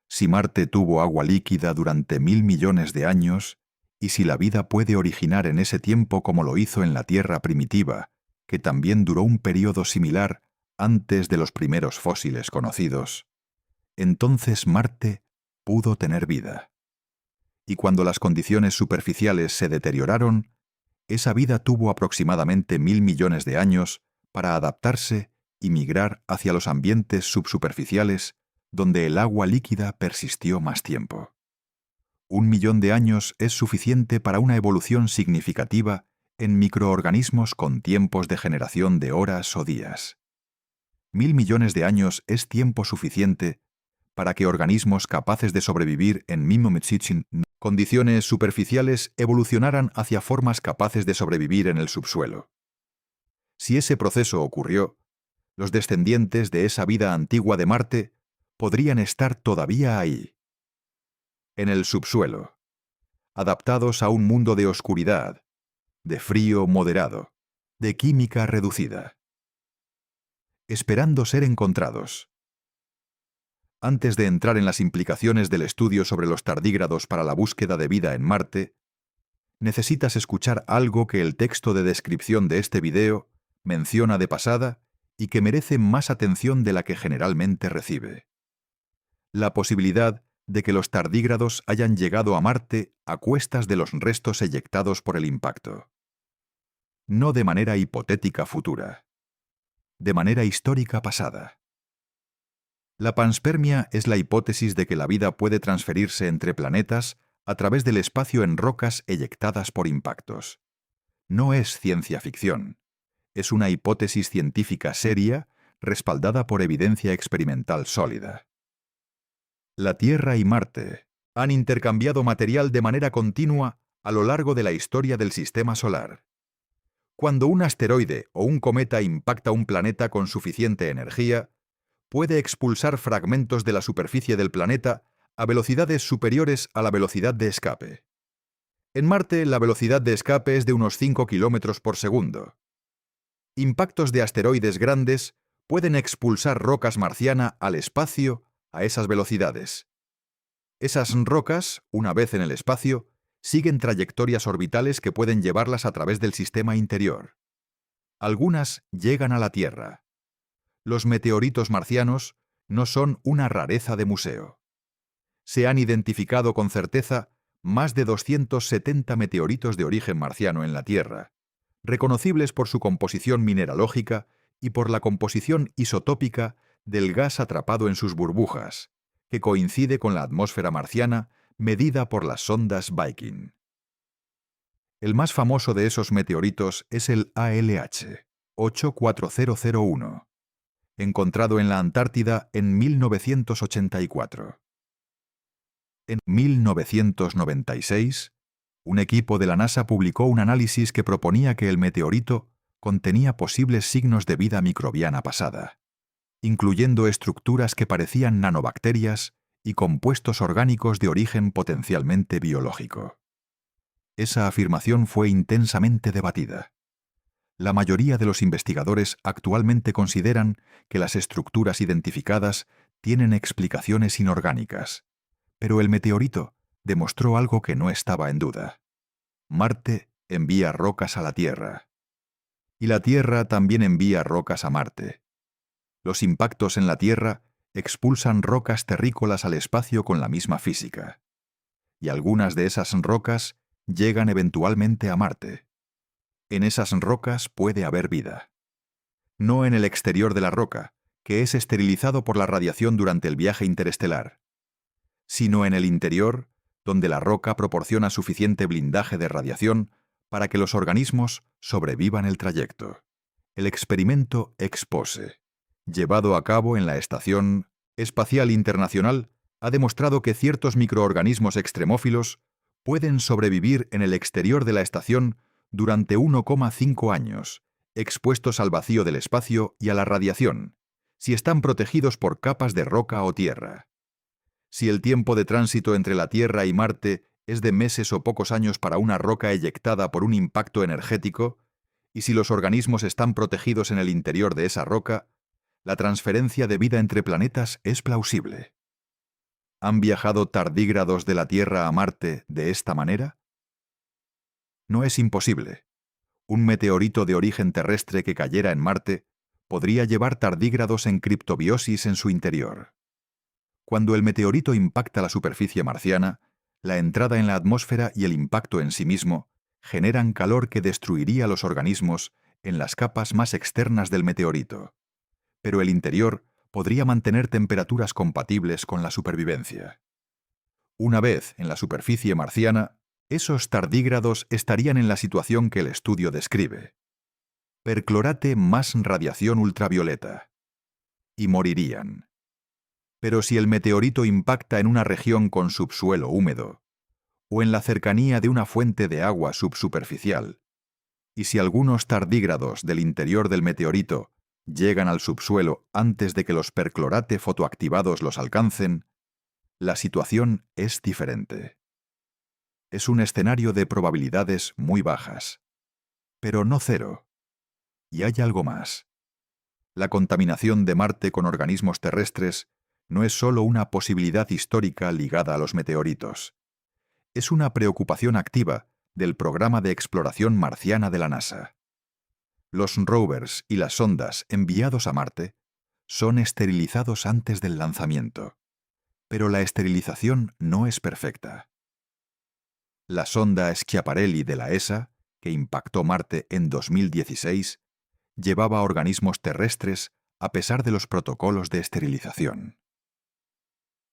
Speaker 1: Si Marte tuvo agua líquida durante 1.000 millones de años, y si la vida puede originar en ese tiempo como lo hizo en la Tierra primitiva, que también duró un período similar antes de los primeros fósiles conocidos, entonces Marte pudo tener vida. Y cuando las condiciones superficiales se deterioraron, esa vida tuvo aproximadamente 1.000 millones de años para adaptarse y migrar hacia los ambientes subsuperficiales donde el agua líquida persistió más tiempo. 1 millón de años es suficiente para una evolución significativa en microorganismos con tiempos de generación de horas o días. 1.000 millones de años es tiempo suficiente para que organismos capaces de sobrevivir en Mimometsichin condiciones superficiales evolucionaran hacia formas capaces de sobrevivir en el subsuelo. Si ese proceso ocurrió, los descendientes de esa vida antigua de Marte podrían estar todavía ahí, en el subsuelo, adaptados a un mundo de oscuridad, de frío moderado, de química reducida, esperando ser encontrados. Antes de entrar en las implicaciones del estudio sobre los tardígrados para la búsqueda de vida en Marte, necesitas escuchar algo que el texto de descripción de este video menciona de pasada y que merece más atención de la que generalmente recibe. La posibilidad de que los tardígrados hayan llegado a Marte a cuestas de los restos eyectados por el impacto. No de manera hipotética futura, de manera histórica pasada. La panspermia es la hipótesis de que la vida puede transferirse entre planetas a través del espacio en rocas eyectadas por impactos. No es ciencia ficción. Es una hipótesis científica seria, respaldada por evidencia experimental sólida. La Tierra y Marte han intercambiado material de manera continua a lo largo de la historia del Sistema Solar. Cuando un asteroide o un cometa impacta un planeta con suficiente energía, puede expulsar fragmentos de la superficie del planeta a velocidades superiores a la velocidad de escape. En Marte, la velocidad de escape es de unos 5 km por segundo. Impactos de asteroides grandes pueden expulsar rocas marcianas al espacio a esas velocidades. Esas rocas, una vez en el espacio, siguen trayectorias orbitales que pueden llevarlas a través del sistema interior. Algunas llegan a la Tierra. Los meteoritos marcianos no son una rareza de museo. Se han identificado con certeza más de 270 meteoritos de origen marciano en la Tierra, reconocibles por su composición mineralógica y por la composición isotópica del gas atrapado en sus burbujas, que coincide con la atmósfera marciana medida por las sondas Viking. El más famoso de esos meteoritos es el ALH 84001, encontrado en la Antártida en 1984. En 1996, un equipo de la NASA publicó un análisis que proponía que el meteorito contenía posibles signos de vida microbiana pasada, incluyendo estructuras que parecían nanobacterias y compuestos orgánicos de origen potencialmente biológico. Esa afirmación fue intensamente debatida. La mayoría de los investigadores actualmente consideran que las estructuras identificadas tienen explicaciones inorgánicas, pero el meteorito demostró algo que no estaba en duda. Marte envía rocas a la Tierra, y la Tierra también envía rocas a Marte. Los impactos en la Tierra expulsan rocas terrícolas al espacio con la misma física, y algunas de esas rocas llegan eventualmente a Marte. En esas rocas puede haber vida. No en el exterior de la roca, que es esterilizado por la radiación durante el viaje interestelar, sino en el interior, donde la roca proporciona suficiente blindaje de radiación para que los organismos sobrevivan el trayecto. El experimento EXPOSE, llevado a cabo en la Estación Espacial Internacional, ha demostrado que ciertos microorganismos extremófilos pueden sobrevivir en el exterior de la estación durante 1,5 años, expuestos al vacío del espacio y a la radiación, si están protegidos por capas de roca o tierra. Si el tiempo de tránsito entre la Tierra y Marte es de meses o pocos años para una roca eyectada por un impacto energético, y si los organismos están protegidos en el interior de esa roca, la transferencia de vida entre planetas es plausible. ¿Han viajado tardígrados de la Tierra a Marte de esta manera? No es imposible. Un meteorito de origen terrestre que cayera en Marte podría llevar tardígrados en criptobiosis en su interior. Cuando el meteorito impacta la superficie marciana, la entrada en la atmósfera y el impacto en sí mismo generan calor que destruiría los organismos en las capas más externas del meteorito, pero el interior podría mantener temperaturas compatibles con la supervivencia. Una vez en la superficie marciana, Esos tardígrados estarían en la situación que el estudio describe. Perclorate más radiación ultravioleta. Y morirían. Pero si el meteorito impacta en una región con subsuelo húmedo, o en la cercanía de una fuente de agua subsuperficial, y si algunos tardígrados del interior del meteorito llegan al subsuelo antes de que los perclorate fotoactivados los alcancen, la situación es diferente. Es un escenario de probabilidades muy bajas, pero no cero. Y hay algo más. La contaminación de Marte con organismos terrestres no es solo una posibilidad histórica ligada a los meteoritos. Es una preocupación activa del programa de exploración marciana de la NASA. Los rovers y las sondas enviados a Marte son esterilizados antes del lanzamiento, pero la esterilización no es perfecta. La sonda Schiaparelli de la ESA, que impactó Marte en 2016, llevaba organismos terrestres a pesar de los protocolos de esterilización.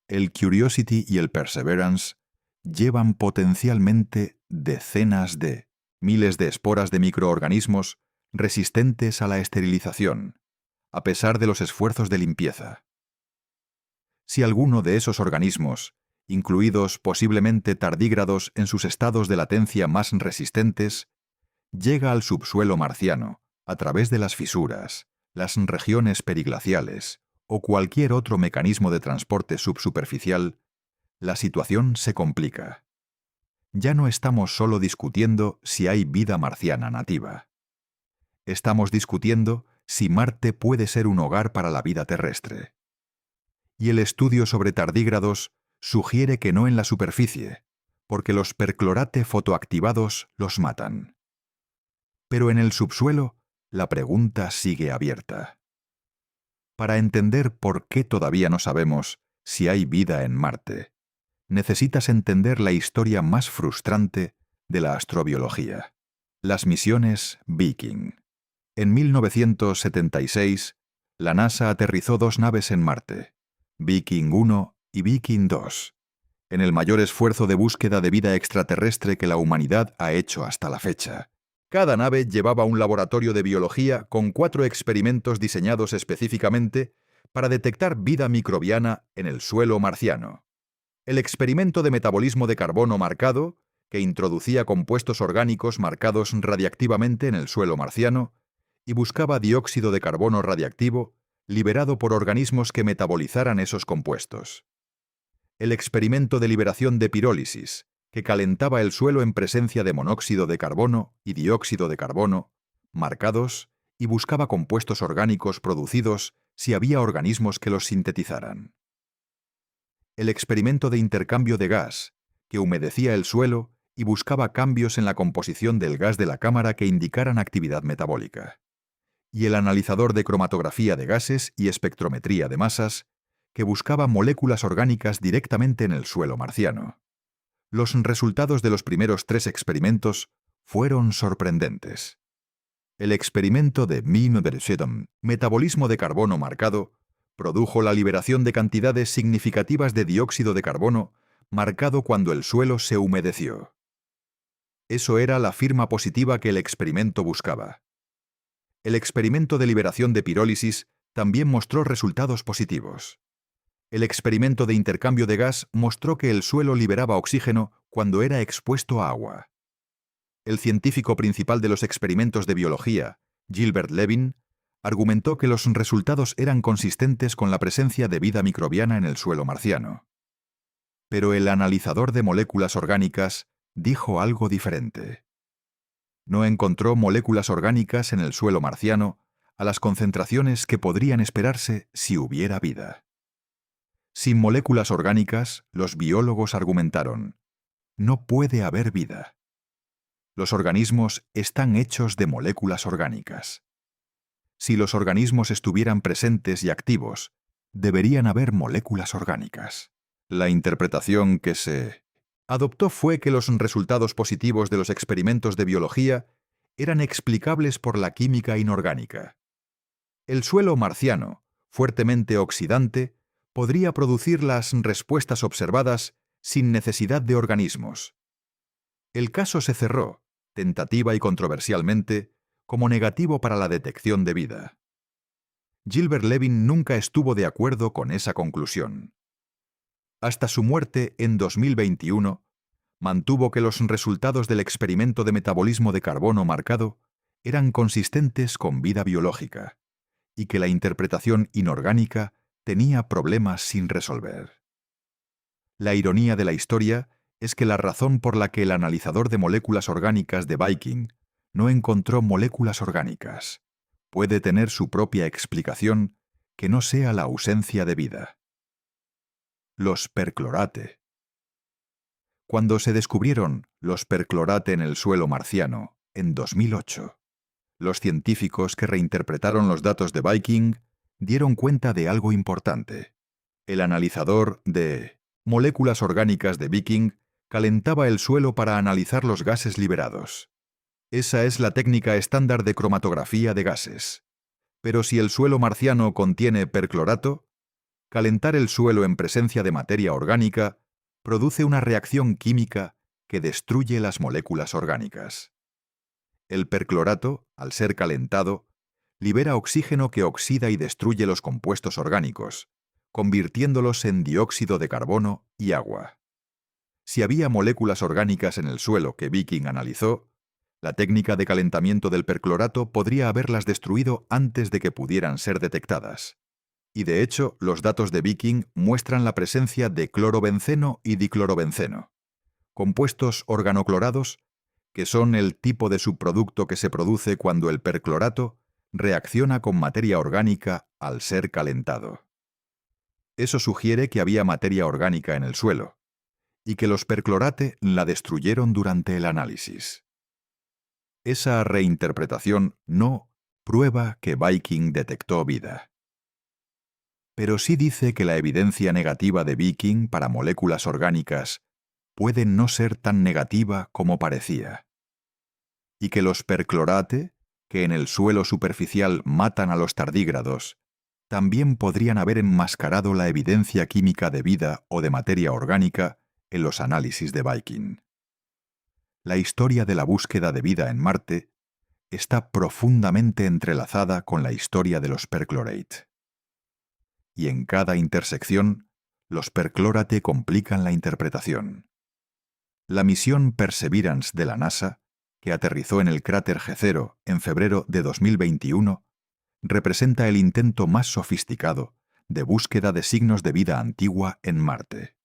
Speaker 1: El Curiosity y el Perseverance llevan potencialmente decenas de miles de esporas de microorganismos resistentes a la esterilización, a pesar de los esfuerzos de limpieza. Si alguno de esos organismos, incluidos posiblemente tardígrados en sus estados de latencia más resistentes, llega al subsuelo marciano a través de las fisuras, las regiones periglaciales o cualquier otro mecanismo de transporte subsuperficial, la situación se complica. Ya no estamos solo discutiendo si hay vida marciana nativa. Estamos discutiendo si Marte puede ser un hogar para la vida terrestre. Y el estudio sobre tardígrados sugiere que no en la superficie, porque los perclorate fotoactivados los matan. Pero en el subsuelo, la pregunta sigue abierta. Para entender por qué todavía no sabemos si hay vida en Marte, necesitas entender la historia más frustrante de la astrobiología: las misiones Viking. En 1976, la NASA aterrizó 2 naves en Marte, Viking 1 y Viking 2, en el mayor esfuerzo de búsqueda de vida extraterrestre que la humanidad ha hecho hasta la fecha. Cada nave llevaba un laboratorio de biología con 4 experimentos diseñados específicamente para detectar vida microbiana en el suelo marciano. El experimento de metabolismo de carbono marcado, que introducía compuestos orgánicos marcados radiactivamente en el suelo marciano, y buscaba dióxido de carbono radiactivo liberado por organismos que metabolizaran esos compuestos. El experimento de liberación de pirólisis, que calentaba el suelo en presencia de monóxido de carbono y dióxido de carbono, marcados, y buscaba compuestos orgánicos producidos si había organismos que los sintetizaran. El experimento de intercambio de gas, que humedecía el suelo y buscaba cambios en la composición del gas de la cámara que indicaran actividad metabólica. Y el analizador de cromatografía de gases y espectrometría de masas, que buscaba moléculas orgánicas directamente en el suelo marciano. Los resultados de los primeros 3 experimentos fueron sorprendentes. El experimento de Mimbersheddon, metabolismo de carbono marcado, produjo la liberación de cantidades significativas de dióxido de carbono marcado cuando el suelo se humedeció. Eso era la firma positiva que el experimento buscaba. El experimento de liberación de pirólisis también mostró resultados positivos. El experimento de intercambio de gas mostró que el suelo liberaba oxígeno cuando era expuesto a agua. El científico principal de los experimentos de biología, Gilbert Levin, argumentó que los resultados eran consistentes con la presencia de vida microbiana en el suelo marciano. Pero el analizador de moléculas orgánicas dijo algo diferente. No encontró moléculas orgánicas en el suelo marciano a las concentraciones que podrían esperarse si hubiera vida. Sin moléculas orgánicas, los biólogos argumentaron, no puede haber vida. Los organismos están hechos de moléculas orgánicas. Si los organismos estuvieran presentes y activos, deberían haber moléculas orgánicas. La interpretación que se adoptó fue que los resultados positivos de los experimentos de biología eran explicables por la química inorgánica. El suelo marciano, fuertemente oxidante, podría producir las respuestas observadas sin necesidad de organismos. El caso se cerró, tentativa y controversialmente, como negativo para la detección de vida. Gilbert Levin nunca estuvo de acuerdo con esa conclusión. Hasta su muerte en 2021, mantuvo que los resultados del experimento de metabolismo de carbono marcado eran consistentes con vida biológica y que la interpretación inorgánica tenía problemas sin resolver. La ironía de la historia es que la razón por la que el analizador de moléculas orgánicas de Viking no encontró moléculas orgánicas puede tener su propia explicación que no sea la ausencia de vida. Los perclorate. Cuando se descubrieron los perclorate en el suelo marciano, en 2008, los científicos que reinterpretaron los datos de Viking dieron cuenta de algo importante. El analizador de moléculas orgánicas de Viking calentaba el suelo para analizar los gases liberados. Esa es la técnica estándar de cromatografía de gases. Pero si el suelo marciano contiene perclorato, calentar el suelo en presencia de materia orgánica produce una reacción química que destruye las moléculas orgánicas. El perclorato, al ser calentado, libera oxígeno que oxida y destruye los compuestos orgánicos, convirtiéndolos en dióxido de carbono y agua. Si había moléculas orgánicas en el suelo que Viking analizó, la técnica de calentamiento del perclorato podría haberlas destruido antes de que pudieran ser detectadas. Y de hecho, los datos de Viking muestran la presencia de clorobenceno y diclorobenceno, compuestos organoclorados que son el tipo de subproducto que se produce cuando el perclorato reacciona con materia orgánica al ser calentado. Eso sugiere que había materia orgánica en el suelo, y que los perclorate la destruyeron durante el análisis. Esa reinterpretación no prueba que Viking detectó vida. Pero sí dice que la evidencia negativa de Viking para moléculas orgánicas puede no ser tan negativa como parecía. Y que los perclorate, que en el suelo superficial matan a los tardígrados, también podrían haber enmascarado la evidencia química de vida o de materia orgánica en los análisis de Viking. La historia de la búsqueda de vida en Marte está profundamente entrelazada con la historia de los perclorate. Y en cada intersección, los perclorate complican la interpretación. La misión Perseverance de la NASA, que aterrizó en el cráter Jezero en febrero de 2021, representa el intento más sofisticado de búsqueda de signos de vida antigua en Marte.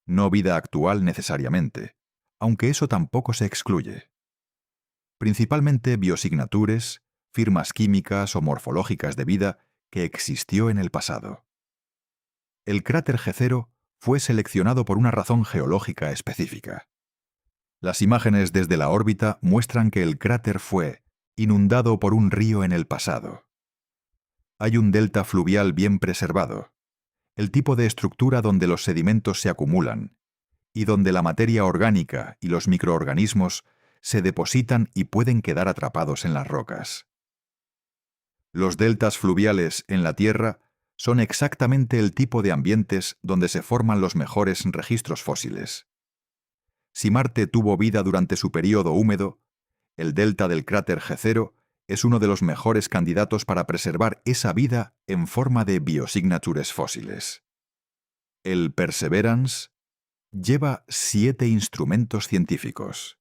Speaker 1: No vida actual necesariamente, aunque eso tampoco se excluye. Principalmente biosignatures, firmas químicas o morfológicas de vida que existió en el pasado. El cráter Jezero fue seleccionado por una razón geológica específica. Las imágenes desde la órbita muestran que el cráter fue inundado por un río en el pasado. Hay un delta fluvial bien preservado, el tipo de estructura donde los sedimentos se acumulan y donde la materia orgánica y los microorganismos se depositan y pueden quedar atrapados en las rocas. Los deltas fluviales en la Tierra son exactamente el tipo de ambientes donde se forman los mejores registros fósiles. Si Marte tuvo vida durante su período húmedo, el delta del cráter Jezero es uno de los mejores candidatos para preservar esa vida en forma de biosignatures fósiles. El Perseverance lleva 7 instrumentos científicos.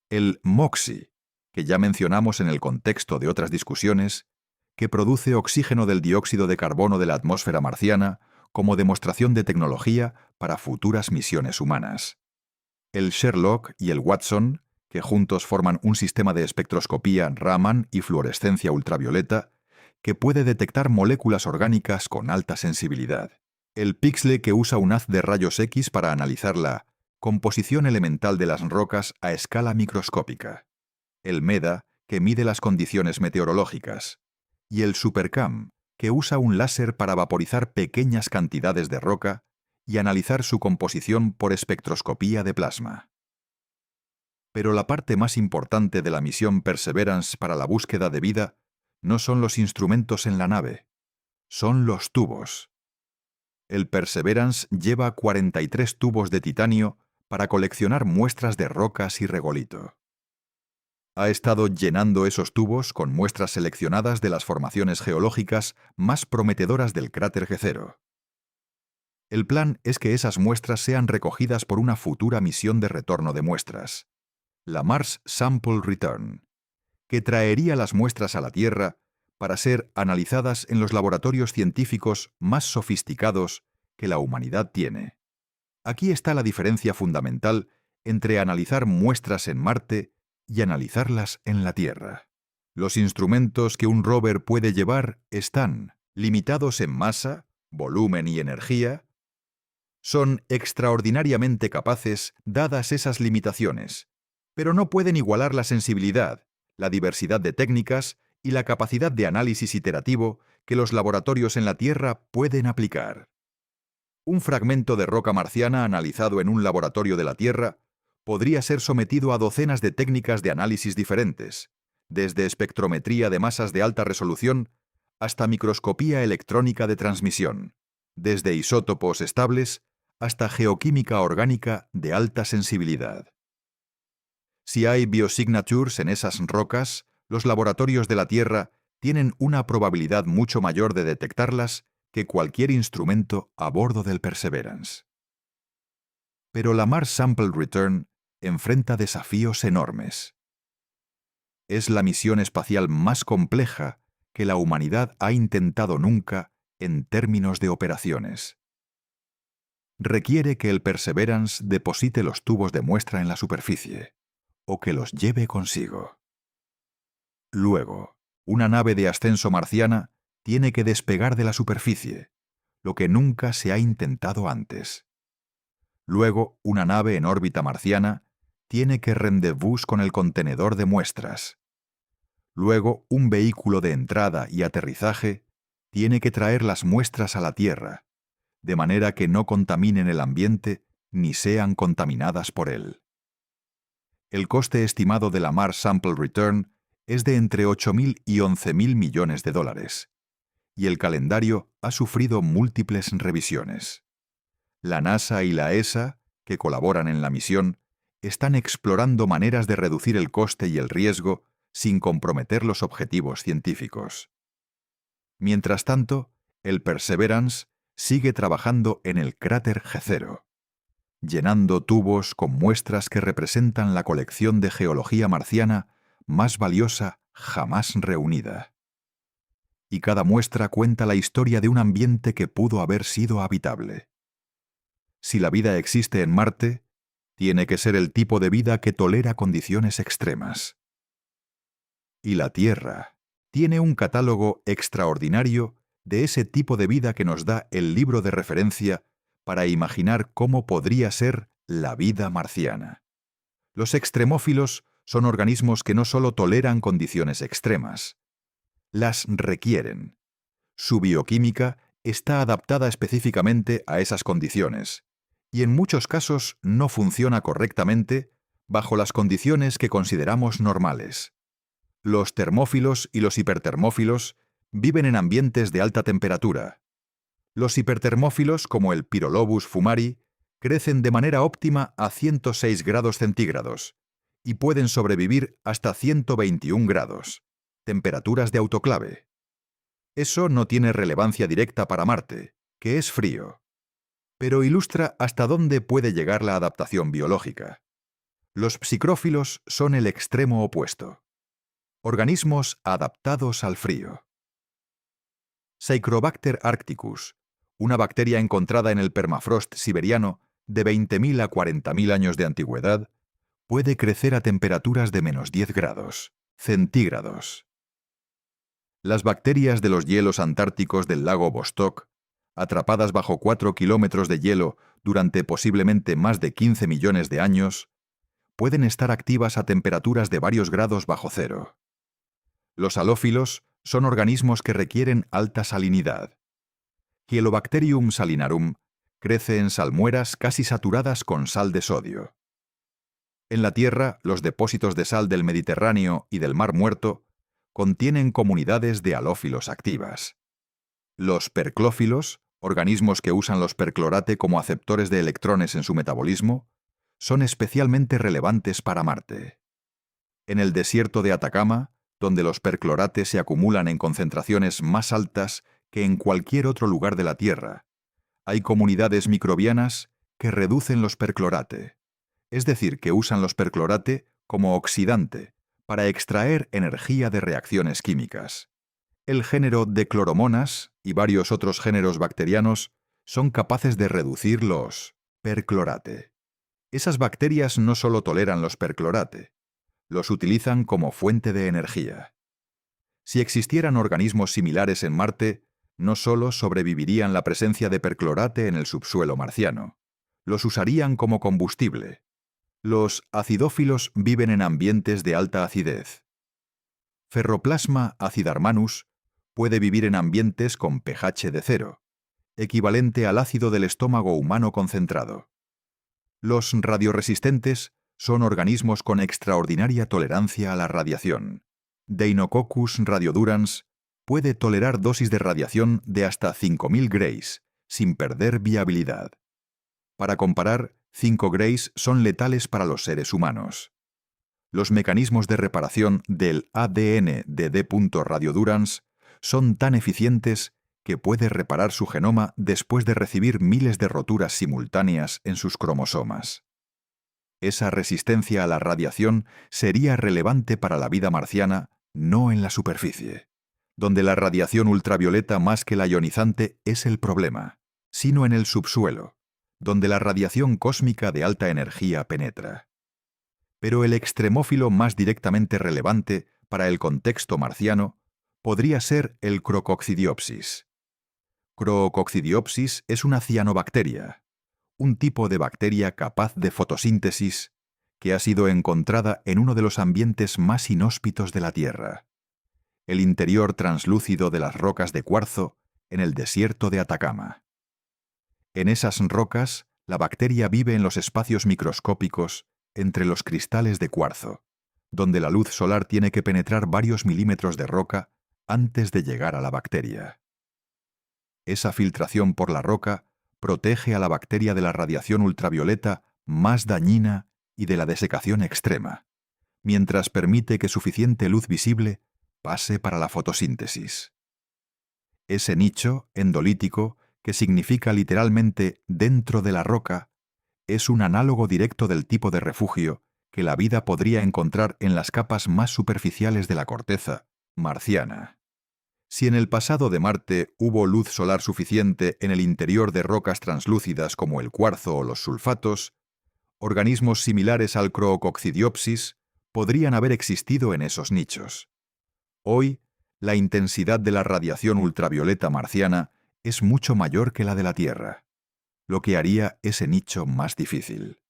Speaker 1: El MOXIE, que ya mencionamos en el contexto de otras discusiones, que produce oxígeno del dióxido de carbono de la atmósfera marciana como demostración de tecnología para futuras misiones humanas. El Sherlock y el Watson, que juntos forman un sistema de espectroscopía Raman y fluorescencia ultravioleta, que puede detectar moléculas orgánicas con alta sensibilidad. El Pixle, que usa un haz de rayos X para analizar la composición elemental de las rocas a escala microscópica. El MEDA, que mide las condiciones meteorológicas. Y el SuperCam, que usa un láser para vaporizar pequeñas cantidades de roca y analizar su composición por espectroscopía de plasma. Pero la parte más importante de la misión Perseverance para la búsqueda de vida no son los instrumentos en la nave, son los tubos. El Perseverance lleva 43 tubos de titanio para coleccionar muestras de rocas y regolito. Ha estado llenando esos tubos con muestras seleccionadas de las formaciones geológicas más prometedoras del cráter G0. El plan es que esas muestras sean recogidas por una futura misión de retorno de muestras, la Mars Sample Return, que traería las muestras a la Tierra para ser analizadas en los laboratorios científicos más sofisticados que la humanidad tiene. Aquí está la diferencia fundamental entre analizar muestras en Marte y analizarlas en la Tierra. Los instrumentos que un rover puede llevar están limitados en masa, volumen y energía. Son extraordinariamente capaces dadas esas limitaciones, pero no pueden igualar la sensibilidad, la diversidad de técnicas y la capacidad de análisis iterativo que los laboratorios en la Tierra pueden aplicar. Un fragmento de roca marciana analizado en un laboratorio de la Tierra podría ser sometido a docenas de técnicas de análisis diferentes, desde espectrometría de masas de alta resolución hasta microscopía electrónica de transmisión, desde isótopos estables hasta geoquímica orgánica de alta sensibilidad. Si hay biosignatures en esas rocas, los laboratorios de la Tierra tienen una probabilidad mucho mayor de detectarlas que cualquier instrumento a bordo del Perseverance. Pero la Mars Sample Return enfrenta desafíos enormes. Es la misión espacial más compleja que la humanidad ha intentado nunca en términos de operaciones. Requiere que el Perseverance deposite los tubos de muestra en la superficie, o que los lleve consigo. Luego, una nave de ascenso marciana tiene que despegar de la superficie, lo que nunca se ha intentado antes. Luego, una nave en órbita marciana tiene que rendezvous con el contenedor de muestras. Luego, un vehículo de entrada y aterrizaje tiene que traer las muestras a la Tierra, de manera que no contaminen el ambiente ni sean contaminadas por él. El coste estimado de la Mars Sample Return es de entre 8.000 y 11.000 millones de dólares, y el calendario ha sufrido múltiples revisiones. La NASA y la ESA, que colaboran en la misión, están explorando maneras de reducir el coste y el riesgo sin comprometer los objetivos científicos. Mientras tanto, el Perseverance sigue trabajando en el cráter G0, llenando tubos con muestras que representan la colección de geología marciana más valiosa jamás reunida. Y cada muestra cuenta la historia de un ambiente que pudo haber sido habitable. Si la vida existe en Marte, tiene que ser el tipo de vida que tolera condiciones extremas. Y la Tierra tiene un catálogo extraordinario de ese tipo de vida que nos da el libro de referencia para imaginar cómo podría ser la vida marciana. Los extremófilos son organismos que no solo toleran condiciones extremas, las requieren. Su bioquímica está adaptada específicamente a esas condiciones, y en muchos casos no funciona correctamente bajo las condiciones que consideramos normales. Los termófilos y los hipertermófilos viven en ambientes de alta temperatura. Los hipertermófilos, como el Pyrolobus fumari, crecen de manera óptima a 106 grados centígrados y pueden sobrevivir hasta 121 grados, temperaturas de autoclave. Eso no tiene relevancia directa para Marte, que es frío, pero ilustra hasta dónde puede llegar la adaptación biológica. Los psicrófilos son el extremo opuesto. Organismos adaptados al frío. Psychrobacter arcticus, una bacteria encontrada en el permafrost siberiano de 20.000 a 40.000 años de antigüedad, puede crecer a temperaturas de -10 grados centígrados. Las bacterias de los hielos antárticos del lago Vostok, atrapadas bajo 4 kilómetros de hielo durante posiblemente más de 15 millones de años, pueden estar activas a temperaturas de varios grados bajo cero. Los halófilos son organismos que requieren alta salinidad. Hyelobacterium salinarum crece en salmueras casi saturadas con sal de sodio. En la Tierra, los depósitos de sal del Mediterráneo y del Mar Muerto contienen comunidades de halófilos activas. Los perclófilos, organismos que usan los perclorate como aceptores de electrones en su metabolismo, son especialmente relevantes para Marte. En el desierto de Atacama, donde los perclorates se acumulan en concentraciones más altas que en cualquier otro lugar de la Tierra, hay comunidades microbianas que reducen los perclorate, es decir, que usan los perclorate como oxidante para extraer energía de reacciones químicas. El género de cloromonas y varios otros géneros bacterianos son capaces de reducir los perclorate. Esas bacterias no solo toleran los perclorate, los utilizan como fuente de energía. Si existieran organismos similares en Marte, no solo sobrevivirían la presencia de perclorate en el subsuelo marciano, los usarían como combustible. Los acidófilos viven en ambientes de alta acidez. Ferroplasma acidarmanus puede vivir en ambientes con pH de 0, equivalente al ácido del estómago humano concentrado. Los radioresistentes son organismos con extraordinaria tolerancia a la radiación. Deinococcus radiodurans puede tolerar dosis de radiación de hasta 5.000 grays, sin perder viabilidad. Para comparar, 5 grays son letales para los seres humanos. Los mecanismos de reparación del ADN de D. radiodurans son tan eficientes que puede reparar su genoma después de recibir miles de roturas simultáneas en sus cromosomas. Esa resistencia a la radiación sería relevante para la vida marciana, no en la superficie, donde la radiación ultravioleta más que la ionizante es el problema, sino en el subsuelo, donde la radiación cósmica de alta energía penetra. Pero el extremófilo más directamente relevante para el contexto marciano podría ser el Crococcidiopsis. Crococcidiopsis es una cianobacteria, un tipo de bacteria capaz de fotosíntesis que ha sido encontrada en uno de los ambientes más inhóspitos de la Tierra, el interior translúcido de las rocas de cuarzo en el desierto de Atacama. En esas rocas, la bacteria vive en los espacios microscópicos entre los cristales de cuarzo, donde la luz solar tiene que penetrar varios milímetros de roca antes de llegar a la bacteria. Esa filtración por la roca protege a la bacteria de la radiación ultravioleta más dañina y de la desecación extrema, mientras permite que suficiente luz visible pase para la fotosíntesis. Ese nicho endolítico, que significa literalmente dentro de la roca, es un análogo directo del tipo de refugio que la vida podría encontrar en las capas más superficiales de la corteza marciana. Si en el pasado de Marte hubo luz solar suficiente en el interior de rocas translúcidas como el cuarzo o los sulfatos, organismos similares al Crococcidiopsis podrían haber existido en esos nichos. Hoy, la intensidad de la radiación ultravioleta marciana es mucho mayor que la de la Tierra, lo que haría ese nicho más difícil.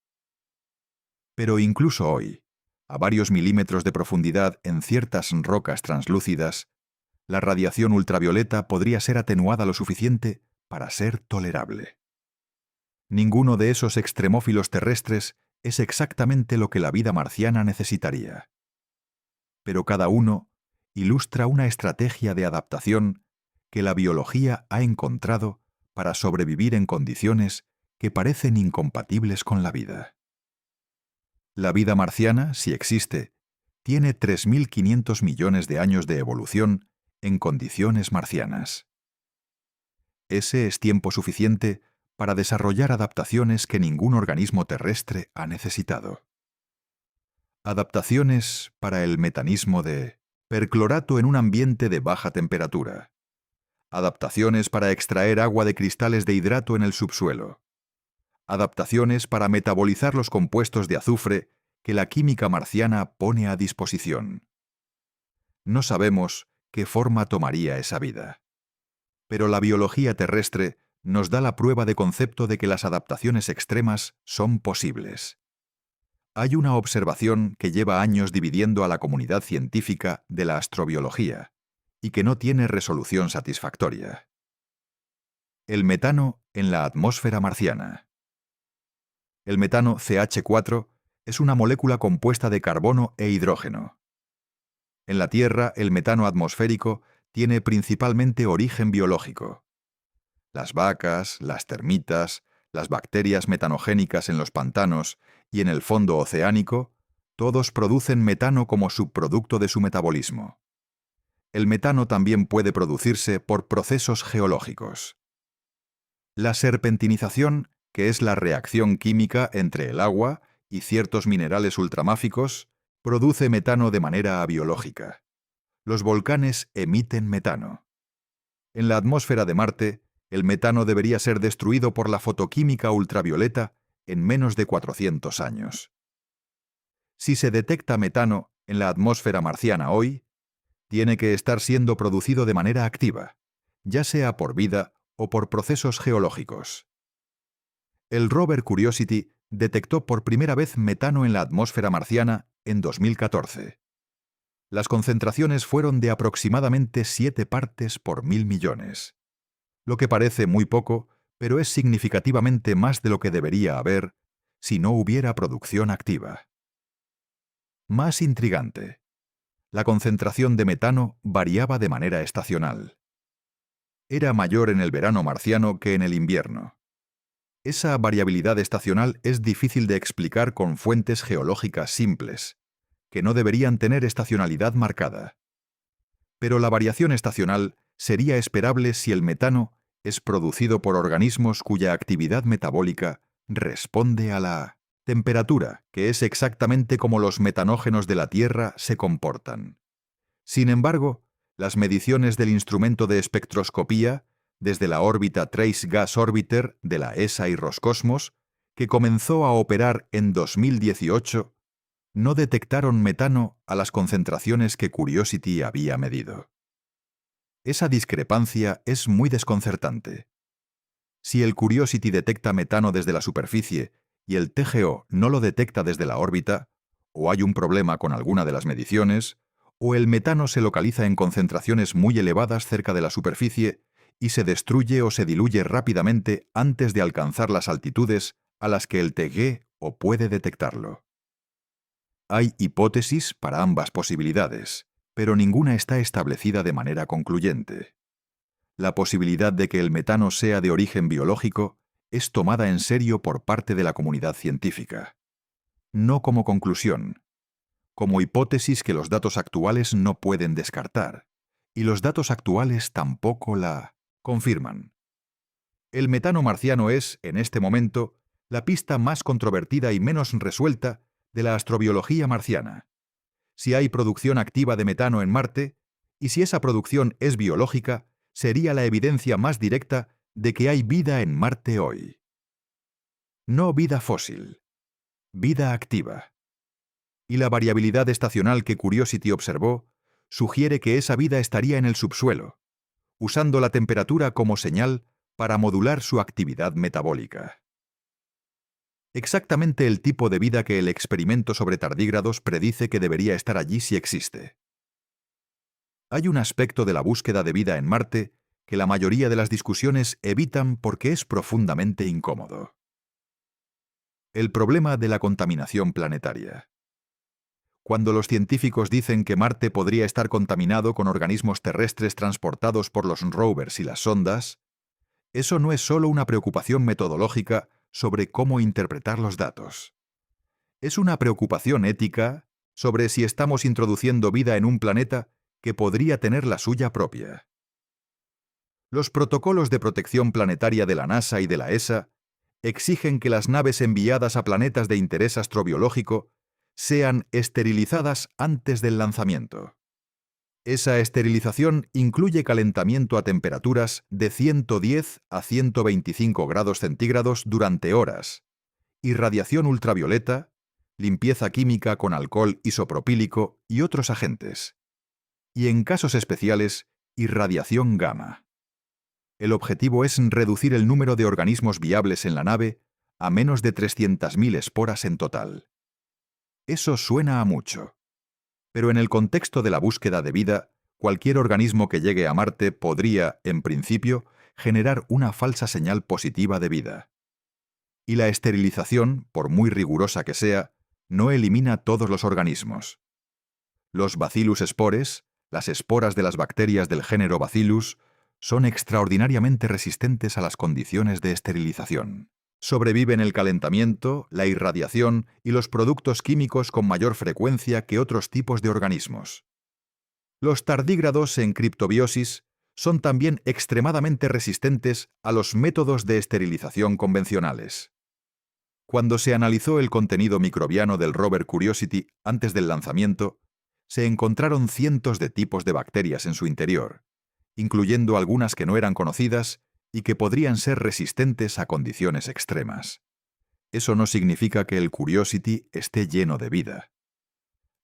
Speaker 1: Pero incluso hoy, a varios milímetros de profundidad en ciertas rocas translúcidas, la radiación ultravioleta podría ser atenuada lo suficiente para ser tolerable. Ninguno de esos extremófilos terrestres es exactamente lo que la vida marciana necesitaría. Pero cada uno ilustra una estrategia de adaptación que la biología ha encontrado para sobrevivir en condiciones que parecen incompatibles con la vida. La vida marciana, si existe, tiene 3.500 millones de años de evolución en condiciones marcianas. Ese es tiempo suficiente para desarrollar adaptaciones que ningún organismo terrestre ha necesitado. Adaptaciones para el metanismo de perclorato en un ambiente de baja temperatura. Adaptaciones para extraer agua de cristales de hidrato en el subsuelo. Adaptaciones para metabolizar los compuestos de azufre que la química marciana pone a disposición. No sabemos qué forma tomaría esa vida. Pero la biología terrestre nos da la prueba de concepto de que las adaptaciones extremas son posibles. Hay una observación que lleva años dividiendo a la comunidad científica de la astrobiología y que no tiene resolución satisfactoria. El metano en la atmósfera marciana. El metano CH4 es una molécula compuesta de carbono e hidrógeno. En la Tierra, el metano atmosférico tiene principalmente origen biológico. Las vacas, las termitas, las bacterias metanogénicas en los pantanos y en el fondo oceánico, todos producen metano como subproducto de su metabolismo. El metano también puede producirse por procesos geológicos. La serpentinización, que es la reacción química entre el agua y ciertos minerales ultramáficos, produce metano de manera abiológica. Los volcanes emiten metano. En la atmósfera de Marte, el metano debería ser destruido por la fotoquímica ultravioleta en menos de 400 años. Si se detecta metano en la atmósfera marciana hoy, tiene que estar siendo producido de manera activa, ya sea por vida o por procesos geológicos. El rover Curiosity detectó por primera vez metano en la atmósfera marciana en 2014. Las concentraciones fueron de aproximadamente 7 partes por 1000 millones. Lo que parece muy poco, pero es significativamente más de lo que debería haber si no hubiera producción activa. Más intrigante, la concentración de metano variaba de manera estacional. Era mayor en el verano marciano que en el invierno. Esa variabilidad estacional es difícil de explicar con fuentes geológicas simples, que no deberían tener estacionalidad marcada. Pero la variación estacional sería esperable si el metano es producido por organismos cuya actividad metabólica responde a la temperatura, que es exactamente como los metanógenos de la Tierra se comportan. Sin embargo, las mediciones del instrumento de espectroscopía, desde la órbita Trace Gas Orbiter de la ESA y Roscosmos, que comenzó a operar en 2018, no detectaron metano a las concentraciones que Curiosity había medido. Esa discrepancia es muy desconcertante. Si el Curiosity detecta metano desde la superficie y el TGO no lo detecta desde la órbita, o hay un problema con alguna de las mediciones, o el metano se localiza en concentraciones muy elevadas cerca de la superficie y se destruye o se diluye rápidamente antes de alcanzar las altitudes a las que el TGO puede detectarlo. Hay hipótesis para ambas posibilidades, pero ninguna está establecida de manera concluyente. La posibilidad de que el metano sea de origen biológico es tomada en serio por parte de la comunidad científica. No como conclusión, como hipótesis que los datos actuales no pueden descartar, y los datos actuales tampoco la confirman. El metano marciano es, en este momento, la pista más controvertida y menos resuelta de la astrobiología marciana. Si hay producción activa de metano en Marte, y si esa producción es biológica, sería la evidencia más directa de que hay vida en Marte hoy. No vida fósil, vida activa. Y la variabilidad estacional que Curiosity observó sugiere que esa vida estaría en el subsuelo, usando la temperatura como señal para modular su actividad metabólica. Exactamente el tipo de vida que el experimento sobre tardígrados predice que debería estar allí si existe. Hay un aspecto de la búsqueda de vida en Marte que la mayoría de las discusiones evitan porque es profundamente incómodo. El problema de la contaminación planetaria. Cuando los científicos dicen que Marte podría estar contaminado con organismos terrestres transportados por los rovers y las sondas, eso no es solo una preocupación metodológica sobre cómo interpretar los datos. Es una preocupación ética sobre si estamos introduciendo vida en un planeta que podría tener la suya propia. Los protocolos de protección planetaria de la NASA y de la ESA exigen que las naves enviadas a planetas de interés astrobiológico sean esterilizadas antes del lanzamiento. Esa esterilización incluye calentamiento a temperaturas de 110 a 125 grados centígrados durante horas, irradiación ultravioleta, limpieza química con alcohol isopropílico y otros agentes, y en casos especiales, irradiación gamma. El objetivo es reducir el número de organismos viables en la nave a menos de 300.000 esporas en total. Eso suena a mucho. Pero en el contexto de la búsqueda de vida, cualquier organismo que llegue a Marte podría, en principio, generar una falsa señal positiva de vida. Y la esterilización, por muy rigurosa que sea, no elimina todos los organismos. Los Bacillus spores, las esporas de las bacterias del género Bacillus, son extraordinariamente resistentes a las condiciones de esterilización. Sobreviven el calentamiento, la irradiación y los productos químicos con mayor frecuencia que otros tipos de organismos. Los tardígrados en criptobiosis son también extremadamente resistentes a los métodos de esterilización convencionales. Cuando se analizó el contenido microbiano del rover Curiosity antes del lanzamiento, se encontraron cientos de tipos de bacterias en su interior, incluyendo algunas que no eran conocidas y que podrían ser resistentes a condiciones extremas. Eso no significa que el Curiosity esté lleno de vida.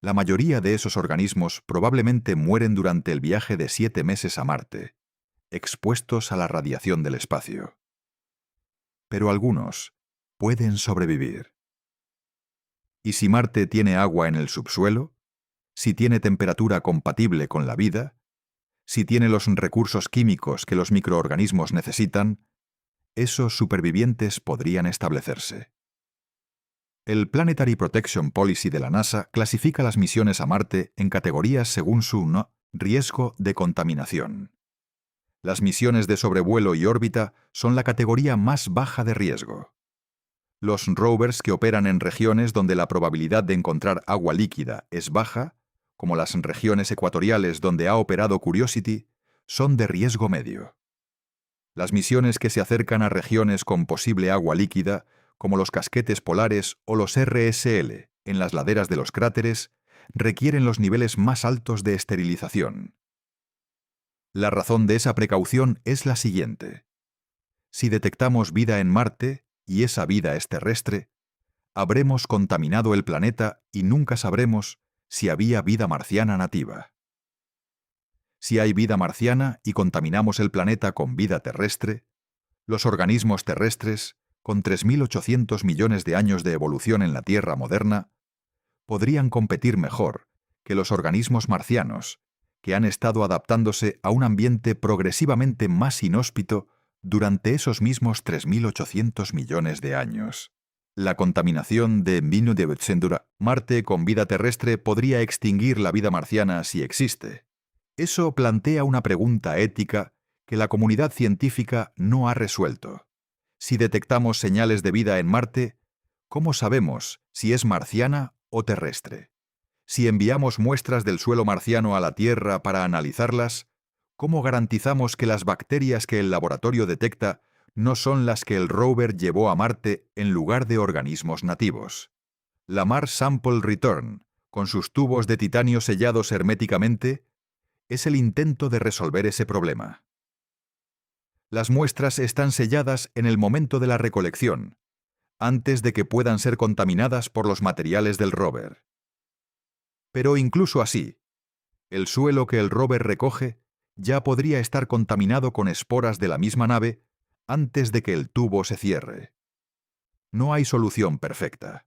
Speaker 1: La mayoría de esos organismos probablemente mueren durante el viaje de 7 meses a Marte, expuestos a la radiación del espacio. Pero algunos pueden sobrevivir. ¿Y si Marte tiene agua en el subsuelo? ¿Si tiene temperatura compatible con la vida? ¿Si tiene los recursos químicos que los microorganismos necesitan? Esos supervivientes podrían establecerse. El Planetary Protection Policy de la NASA clasifica las misiones a Marte en categorías según su riesgo de contaminación. Las misiones de sobrevuelo y órbita son la categoría más baja de riesgo. Los rovers que operan en regiones donde la probabilidad de encontrar agua líquida es baja, como las regiones ecuatoriales donde ha operado Curiosity, son de riesgo medio. Las misiones que se acercan a regiones con posible agua líquida, como los casquetes polares o los RSL en las laderas de los cráteres, requieren los niveles más altos de esterilización. La razón de esa precaución es la siguiente. Si detectamos vida en Marte, y esa vida es terrestre, habremos contaminado el planeta y nunca sabremos si había vida marciana nativa. Si hay vida marciana y contaminamos el planeta con vida terrestre, los organismos terrestres, con 3.800 millones de años de evolución en la Tierra moderna, podrían competir mejor que los organismos marcianos, que han estado adaptándose a un ambiente progresivamente más inhóspito durante esos mismos 3.800 millones de años. La contaminación de Marte con vida terrestre podría extinguir la vida marciana si existe. Eso plantea una pregunta ética que la comunidad científica no ha resuelto. Si detectamos señales de vida en Marte, ¿cómo sabemos si es marciana o terrestre? Si enviamos muestras del suelo marciano a la Tierra para analizarlas, ¿cómo garantizamos que las bacterias que el laboratorio detecta no son las que el rover llevó a Marte en lugar de organismos nativos? La Mars Sample Return, con sus tubos de titanio sellados herméticamente, es el intento de resolver ese problema. Las muestras están selladas en el momento de la recolección, antes de que puedan ser contaminadas por los materiales del rover. Pero incluso así, el suelo que el rover recoge ya podría estar contaminado con esporas de la misma nave antes de que el tubo se cierre. No hay solución perfecta.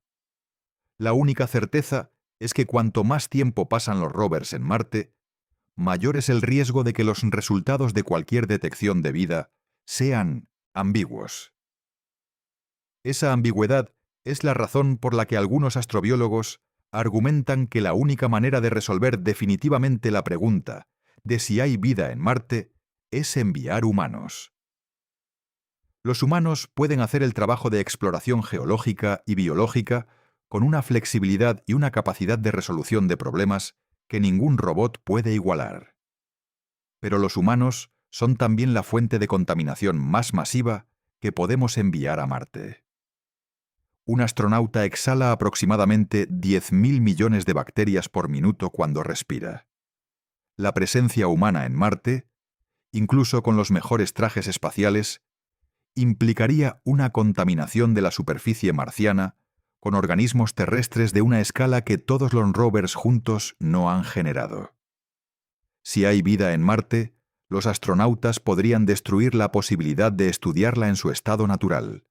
Speaker 1: La única certeza es que cuanto más tiempo pasan los rovers en Marte, mayor es el riesgo de que los resultados de cualquier detección de vida sean ambiguos. Esa ambigüedad es la razón por la que algunos astrobiólogos argumentan que la única manera de resolver definitivamente la pregunta de si hay vida en Marte es enviar humanos. Los humanos pueden hacer el trabajo de exploración geológica y biológica con una flexibilidad y una capacidad de resolución de problemas que ningún robot puede igualar. Pero los humanos son también la fuente de contaminación más masiva que podemos enviar a Marte. Un astronauta exhala aproximadamente 10.000 millones de bacterias por minuto cuando respira. La presencia humana en Marte, incluso con los mejores trajes espaciales, implicaría una contaminación de la superficie marciana con organismos terrestres de una escala que todos los rovers juntos no han generado. Si hay vida en Marte, los astronautas podrían destruir la posibilidad de estudiarla en su estado natural.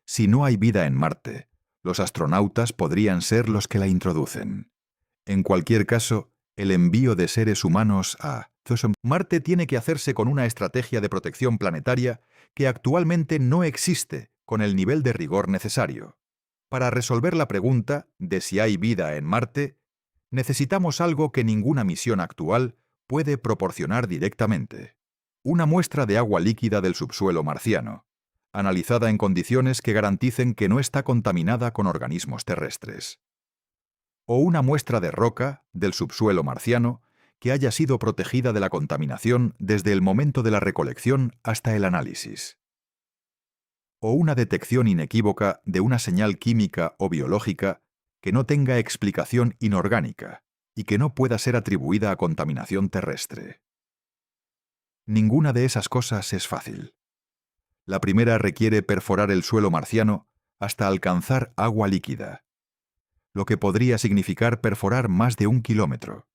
Speaker 1: Si no hay vida en Marte, los astronautas podrían ser los que la introducen. En cualquier caso, el envío de seres humanos a Marte tiene que hacerse con una estrategia de protección planetaria que actualmente no existe con el nivel de rigor necesario. Para resolver la pregunta de si hay vida en Marte, necesitamos algo que ninguna misión actual puede proporcionar directamente: una muestra de agua líquida del subsuelo marciano, analizada en condiciones que garanticen que no está contaminada con organismos terrestres. O una muestra de roca del subsuelo marciano que haya sido protegida de la contaminación desde el momento de la recolección hasta el análisis. O una detección inequívoca de una señal química o biológica que no tenga explicación inorgánica y que no pueda ser atribuida a contaminación terrestre. Ninguna de esas cosas es fácil. La primera requiere perforar el suelo marciano hasta alcanzar agua líquida, lo que podría significar perforar más de 1 kilómetro,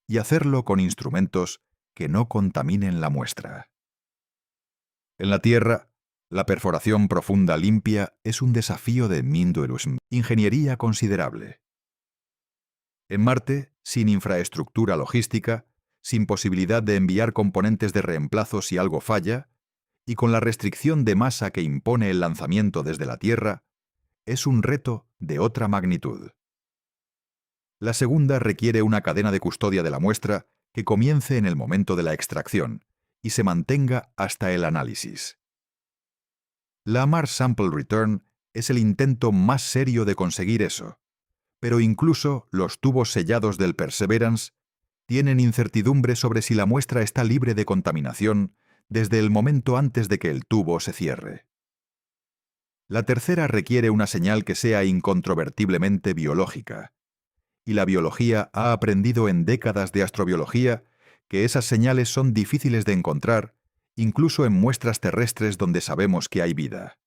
Speaker 1: y hacerlo con instrumentos que no contaminen la muestra. En la Tierra, la perforación profunda limpia es un desafío de ingeniería considerable. En Marte, sin infraestructura logística, sin posibilidad de enviar componentes de reemplazo si algo falla, y con la restricción de masa que impone el lanzamiento desde la Tierra, es un reto de otra magnitud. La segunda requiere una cadena de custodia de la muestra que comience en el momento de la extracción y se mantenga hasta el análisis. La Mars Sample Return es el intento más serio de conseguir eso, pero incluso los tubos sellados del Perseverance tienen incertidumbre sobre si la muestra está libre de contaminación desde el momento antes de que el tubo se cierre. La tercera requiere una señal que sea incontrovertiblemente biológica, y la biología ha aprendido en décadas de astrobiología que esas señales son difíciles de encontrar, incluso en muestras terrestres donde sabemos que hay vida.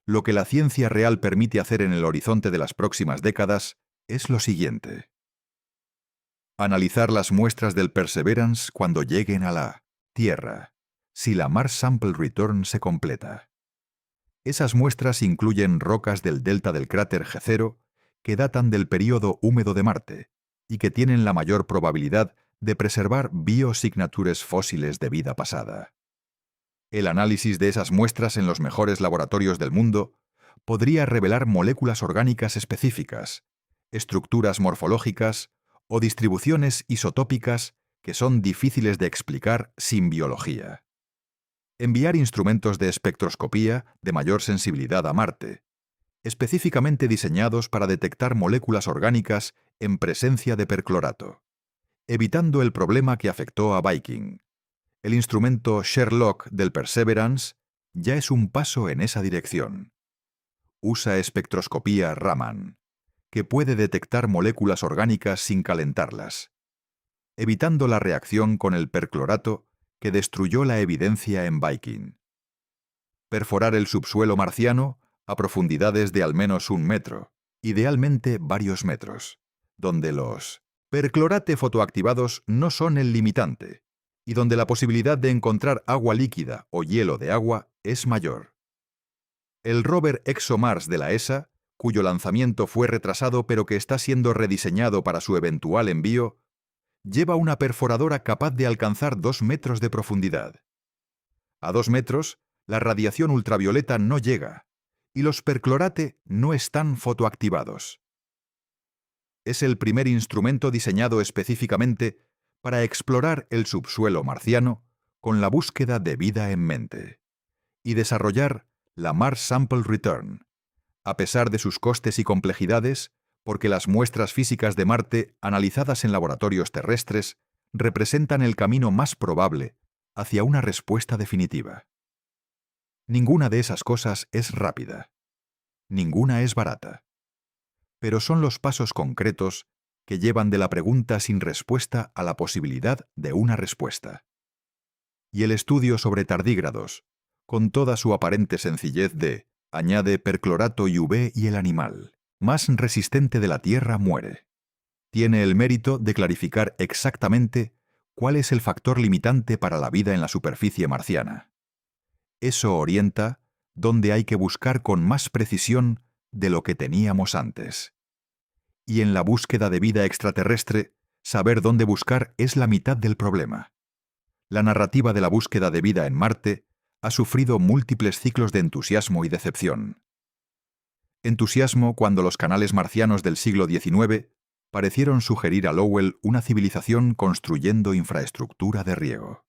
Speaker 1: Lo que la ciencia real permite hacer en el horizonte de las próximas décadas es lo siguiente: analizar las muestras del Perseverance cuando lleguen a la Tierra, si la Mars Sample Return se completa. Esas muestras incluyen rocas del delta del cráter G0 que datan del período húmedo de Marte y que tienen la mayor probabilidad de preservar biosignatures fósiles de vida pasada. El análisis de esas muestras en los mejores laboratorios del mundo podría revelar moléculas orgánicas específicas, estructuras morfológicas o distribuciones isotópicas que son difíciles de explicar sin biología. Enviar instrumentos de espectroscopía de mayor sensibilidad a Marte, específicamente diseñados para detectar moléculas orgánicas en presencia de perclorato, evitando el problema que afectó a Viking. El instrumento Sherlock del Perseverance ya es un paso en esa dirección. Usa espectroscopía Raman, que puede detectar moléculas orgánicas sin calentarlas, evitando la reacción con el perclorato que destruyó la evidencia en Viking. Perforar el subsuelo marciano a profundidades de al menos 1 metro, idealmente varios metros, donde los perclorate fotoactivados no son el limitante, y donde la posibilidad de encontrar agua líquida o hielo de agua es mayor. El rover ExoMars de la ESA, cuyo lanzamiento fue retrasado pero que está siendo rediseñado para su eventual envío, lleva una perforadora capaz de alcanzar 2 metros de profundidad. A 2 metros, la radiación ultravioleta no llega, y los perclorate no están fotoactivados. Es el primer instrumento diseñado específicamente para explorar el subsuelo marciano con la búsqueda de vida en mente, y desarrollar la Mars Sample Return, a pesar de sus costes y complejidades, porque las muestras físicas de Marte analizadas en laboratorios terrestres representan el camino más probable hacia una respuesta definitiva. Ninguna de esas cosas es rápida. Ninguna es barata. Pero son los pasos concretos que llevan de la pregunta sin respuesta a la posibilidad de una respuesta. Y el estudio sobre tardígrados, con toda su aparente sencillez añade perclorato y UV y el animal más resistente de la Tierra muere, tiene el mérito de clarificar exactamente cuál es el factor limitante para la vida en la superficie marciana. Eso orienta dónde hay que buscar con más precisión de lo que teníamos antes. Y en la búsqueda de vida extraterrestre, saber dónde buscar es la mitad del problema. La narrativa de la búsqueda de vida en Marte ha sufrido múltiples ciclos de entusiasmo y decepción. Entusiasmo cuando los canales marcianos del siglo XIX parecieron sugerir a Lowell una civilización construyendo infraestructura de riego.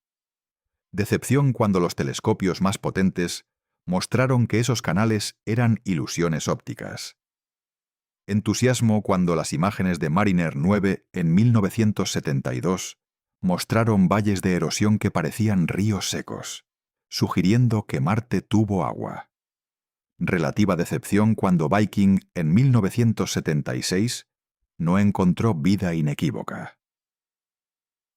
Speaker 1: Decepción cuando los telescopios más potentes mostraron que esos canales eran ilusiones ópticas. Entusiasmo cuando las imágenes de Mariner 9 en 1972 mostraron valles de erosión que parecían ríos secos, sugiriendo que Marte tuvo agua. Relativa decepción cuando Viking en 1976 no encontró vida inequívoca.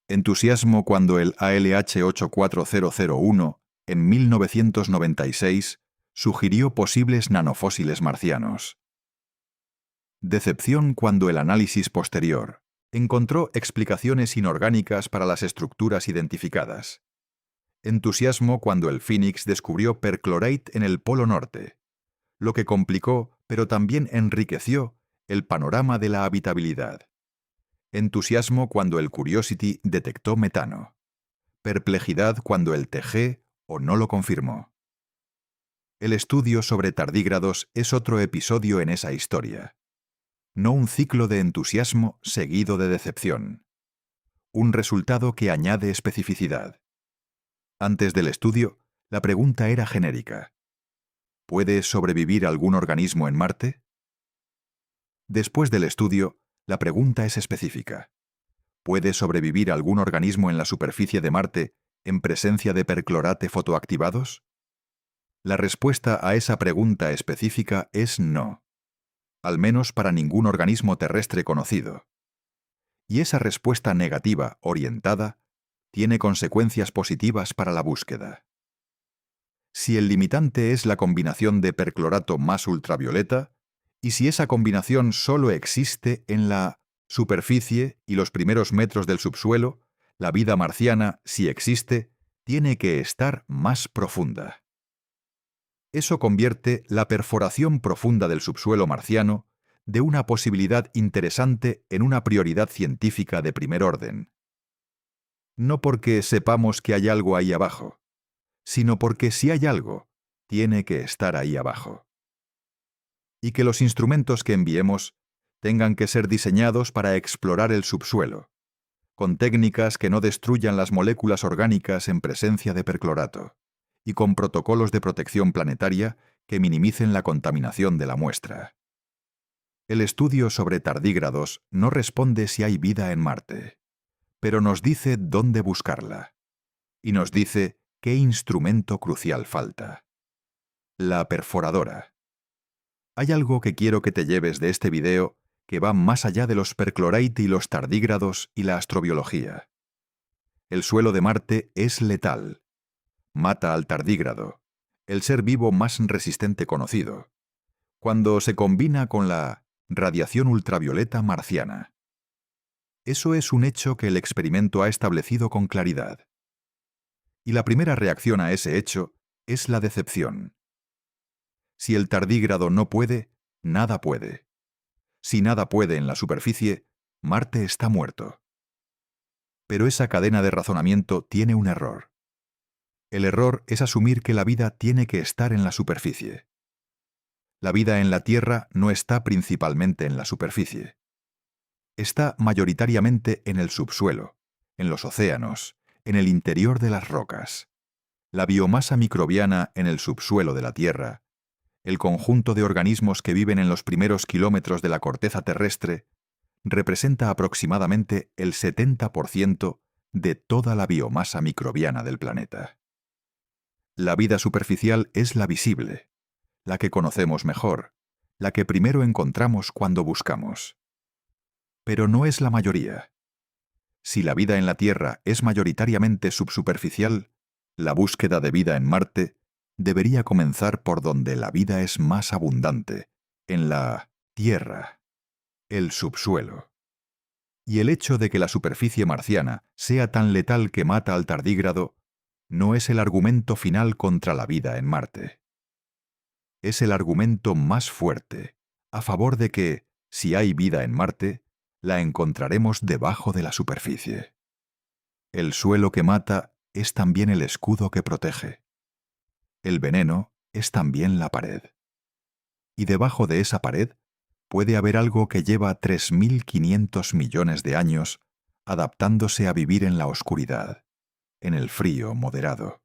Speaker 1: Entusiasmo cuando el ALH 84001 en 1996 sugirió posibles nanofósiles marcianos. Decepción cuando el análisis posterior encontró explicaciones inorgánicas para las estructuras identificadas. Entusiasmo cuando el Phoenix descubrió perchlorate en el Polo Norte, lo que complicó, pero también enriqueció, el panorama de la habitabilidad. Entusiasmo cuando el Curiosity detectó metano. Perplejidad cuando el TG o no lo confirmó. El estudio sobre tardígrados es otro episodio en esa historia. No un ciclo de entusiasmo seguido de decepción. Un resultado que añade especificidad. Antes del estudio, la pregunta era genérica. ¿Puede sobrevivir algún organismo en Marte? Después del estudio, la pregunta es específica. ¿Puede sobrevivir algún organismo en la superficie de Marte en presencia de perclorate fotoactivados? La respuesta a esa pregunta específica es no, al menos para ningún organismo terrestre conocido. Y esa respuesta negativa, orientada, tiene consecuencias positivas para la búsqueda. Si el limitante es la combinación de perclorato más ultravioleta, y si esa combinación solo existe en la superficie y los primeros metros del subsuelo, la vida marciana, si existe, tiene que estar más profunda. Eso convierte la perforación profunda del subsuelo marciano de una posibilidad interesante en una prioridad científica de primer orden. No porque sepamos que hay algo ahí abajo, sino porque si hay algo, tiene que estar ahí abajo. Y que los instrumentos que enviemos tengan que ser diseñados para explorar el subsuelo, con técnicas que no destruyan las moléculas orgánicas en presencia de perclorato, y con protocolos de protección planetaria que minimicen la contaminación de la muestra. El estudio sobre tardígrados no responde si hay vida en Marte, pero nos dice dónde buscarla, y nos dice qué instrumento crucial falta. La perforadora. Hay algo que quiero que te lleves de este video que va más allá de los perchlorate y los tardígrados y la astrobiología. El suelo de Marte es letal. Mata al tardígrado, el ser vivo más resistente conocido, cuando se combina con la radiación ultravioleta marciana. Eso es un hecho que el experimento ha establecido con claridad. Y la primera reacción a ese hecho es la decepción. Si el tardígrado no puede, nada puede. Si nada puede en la superficie, Marte está muerto. Pero esa cadena de razonamiento tiene un error. El error es asumir que la vida tiene que estar en la superficie. La vida en la Tierra no está principalmente en la superficie. Está mayoritariamente en el subsuelo, en los océanos, en el interior de las rocas. La biomasa microbiana en el subsuelo de la Tierra, el conjunto de organismos que viven en los primeros kilómetros de la corteza terrestre, representa aproximadamente el 70% de toda la biomasa microbiana del planeta. La vida superficial es la visible, la que conocemos mejor, la que primero encontramos cuando buscamos. Pero no es la mayoría. Si la vida en la Tierra es mayoritariamente subsuperficial, la búsqueda de vida en Marte debería comenzar por donde la vida es más abundante, en la Tierra, el subsuelo. Y el hecho de que la superficie marciana sea tan letal que mata al tardígrado no es el argumento final contra la vida en Marte. Es el argumento más fuerte a favor de que, si hay vida en Marte, la encontraremos debajo de la superficie. El suelo que mata es también el escudo que protege. El veneno es también la pared. Y debajo de esa pared puede haber algo que lleva 3.500 millones de años adaptándose a vivir en la oscuridad, en el frío moderado,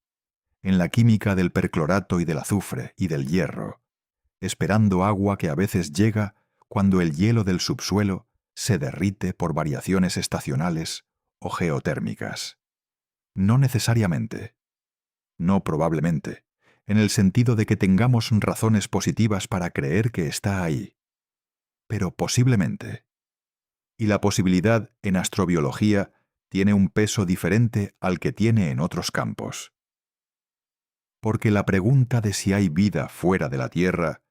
Speaker 1: en la química del perclorato y del azufre y del hierro, esperando agua que a veces llega cuando el hielo del subsuelo se derrite por variaciones estacionales o geotérmicas. No necesariamente, no probablemente, en el sentido de que tengamos razones positivas para creer que está ahí, pero posiblemente. Y la posibilidad en astrobiología tiene un peso diferente al que tiene en otros campos. Porque la pregunta de si hay vida fuera de la Tierra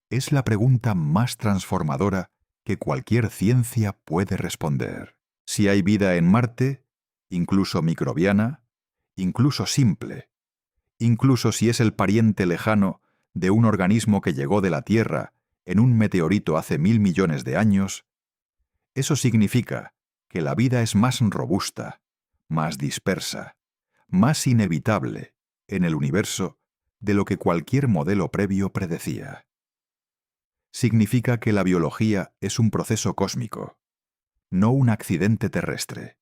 Speaker 1: es la pregunta más transformadora que cualquier ciencia puede responder. Si hay vida en Marte, incluso microbiana, incluso simple, incluso si es el pariente lejano de un organismo que llegó de la Tierra en un meteorito hace 1000 millones de años, eso significa que la vida es más robusta, más dispersa, más inevitable en el universo de lo que cualquier modelo previo predecía. Significa que la biología es un proceso cósmico, no un accidente terrestre.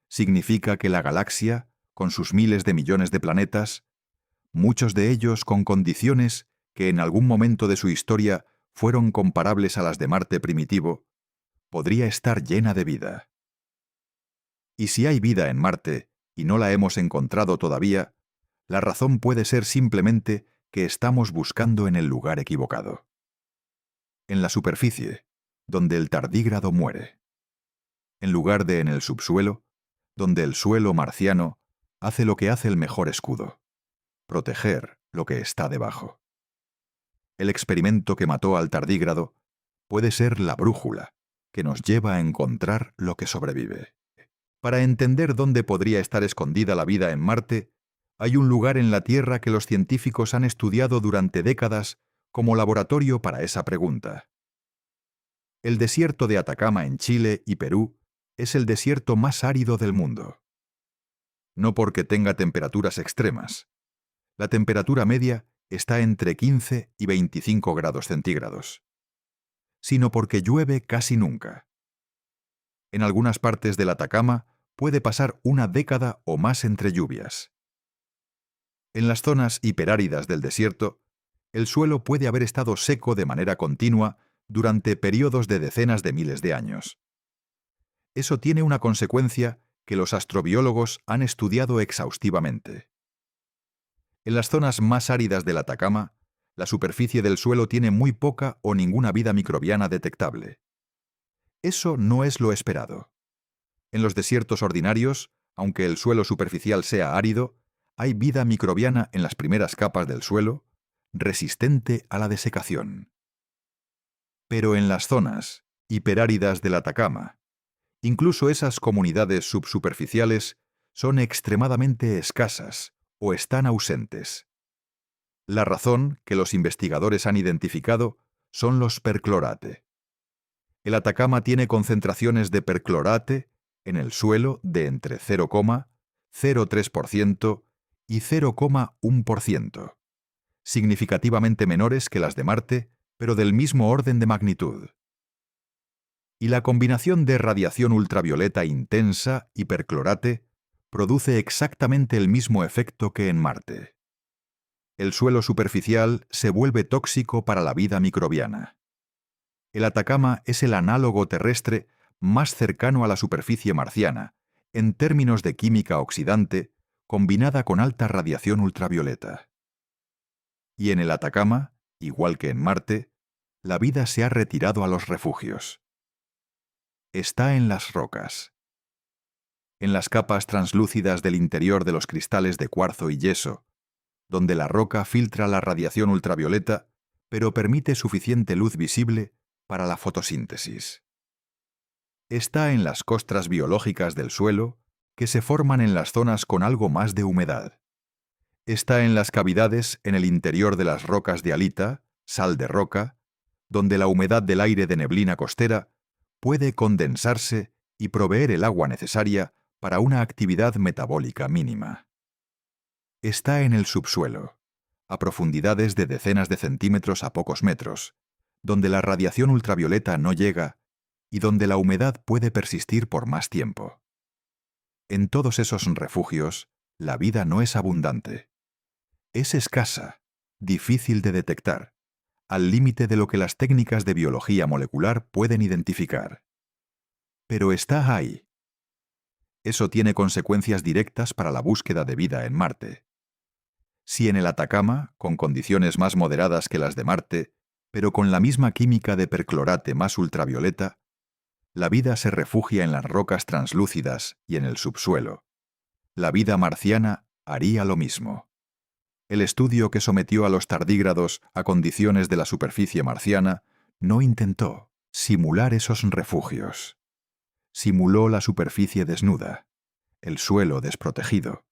Speaker 1: Significa que la galaxia, con sus miles de millones de planetas, muchos de ellos con condiciones que en algún momento de su historia fueron comparables a las de Marte primitivo, podría estar llena de vida. Y si hay vida en Marte y no la hemos encontrado todavía, la razón puede ser simplemente que estamos buscando en el lugar equivocado. En la superficie, donde el tardígrado muere. En lugar de en el subsuelo, donde el suelo marciano hace lo que hace el mejor escudo: proteger lo que está debajo. El experimento que mató al tardígrado puede ser la brújula que nos lleva a encontrar lo que sobrevive. Para entender dónde podría estar escondida la vida en Marte, hay un lugar en la Tierra que los científicos han estudiado durante décadas como laboratorio para esa pregunta. El desierto de Atacama en Chile y Perú es el desierto más árido del mundo. No porque tenga temperaturas extremas. La temperatura media está entre 15 y 25 grados centígrados. Sino porque llueve casi nunca. En algunas partes del Atacama puede pasar una década o más entre lluvias. En las zonas hiperáridas del desierto, el suelo puede haber estado seco de manera continua durante periodos de decenas de miles de años. Eso tiene una consecuencia que los astrobiólogos han estudiado exhaustivamente. En las zonas más áridas del Atacama, la superficie del suelo tiene muy poca o ninguna vida microbiana detectable. Eso no es lo esperado. En los desiertos ordinarios, aunque el suelo superficial sea árido, hay vida microbiana en las primeras capas del suelo, resistente a la desecación. Pero en las zonas hiperáridas del Atacama, incluso esas comunidades subsuperficiales son extremadamente escasas o están ausentes. La razón que los investigadores han identificado son los perclorate. El Atacama tiene concentraciones de perclorate en el suelo de entre 0,03% y 0,1%, significativamente menores que las de Marte, pero del mismo orden de magnitud. Y la combinación de radiación ultravioleta intensa y perclorate produce exactamente el mismo efecto que en Marte. El suelo superficial se vuelve tóxico para la vida microbiana. El Atacama es el análogo terrestre más cercano a la superficie marciana, en términos de química oxidante, combinada con alta radiación ultravioleta. Y en el Atacama, igual que en Marte, la vida se ha retirado a los refugios. Está en las rocas. En las capas translúcidas del interior de los cristales de cuarzo y yeso, donde la roca filtra la radiación ultravioleta, pero permite suficiente luz visible para la fotosíntesis. Está en las costras biológicas del suelo, que se forman en las zonas con algo más de humedad. Está en las cavidades en el interior de las rocas de halita, sal de roca, donde la humedad del aire de neblina costera puede condensarse y proveer el agua necesaria para una actividad metabólica mínima. Está en el subsuelo, a profundidades de decenas de centímetros a pocos metros, donde la radiación ultravioleta no llega y donde la humedad puede persistir por más tiempo. En todos esos refugios, la vida no es abundante. Es escasa, difícil de detectar, al límite de lo que las técnicas de biología molecular pueden identificar. Pero está ahí. Eso tiene consecuencias directas para la búsqueda de vida en Marte. Si en el Atacama, con condiciones más moderadas que las de Marte, pero con la misma química de perclorate más ultravioleta, la vida se refugia en las rocas translúcidas y en el subsuelo, la vida marciana haría lo mismo. El estudio que sometió a los tardígrados a condiciones de la superficie marciana no intentó simular esos refugios. Simuló la superficie desnuda, el suelo desprotegido,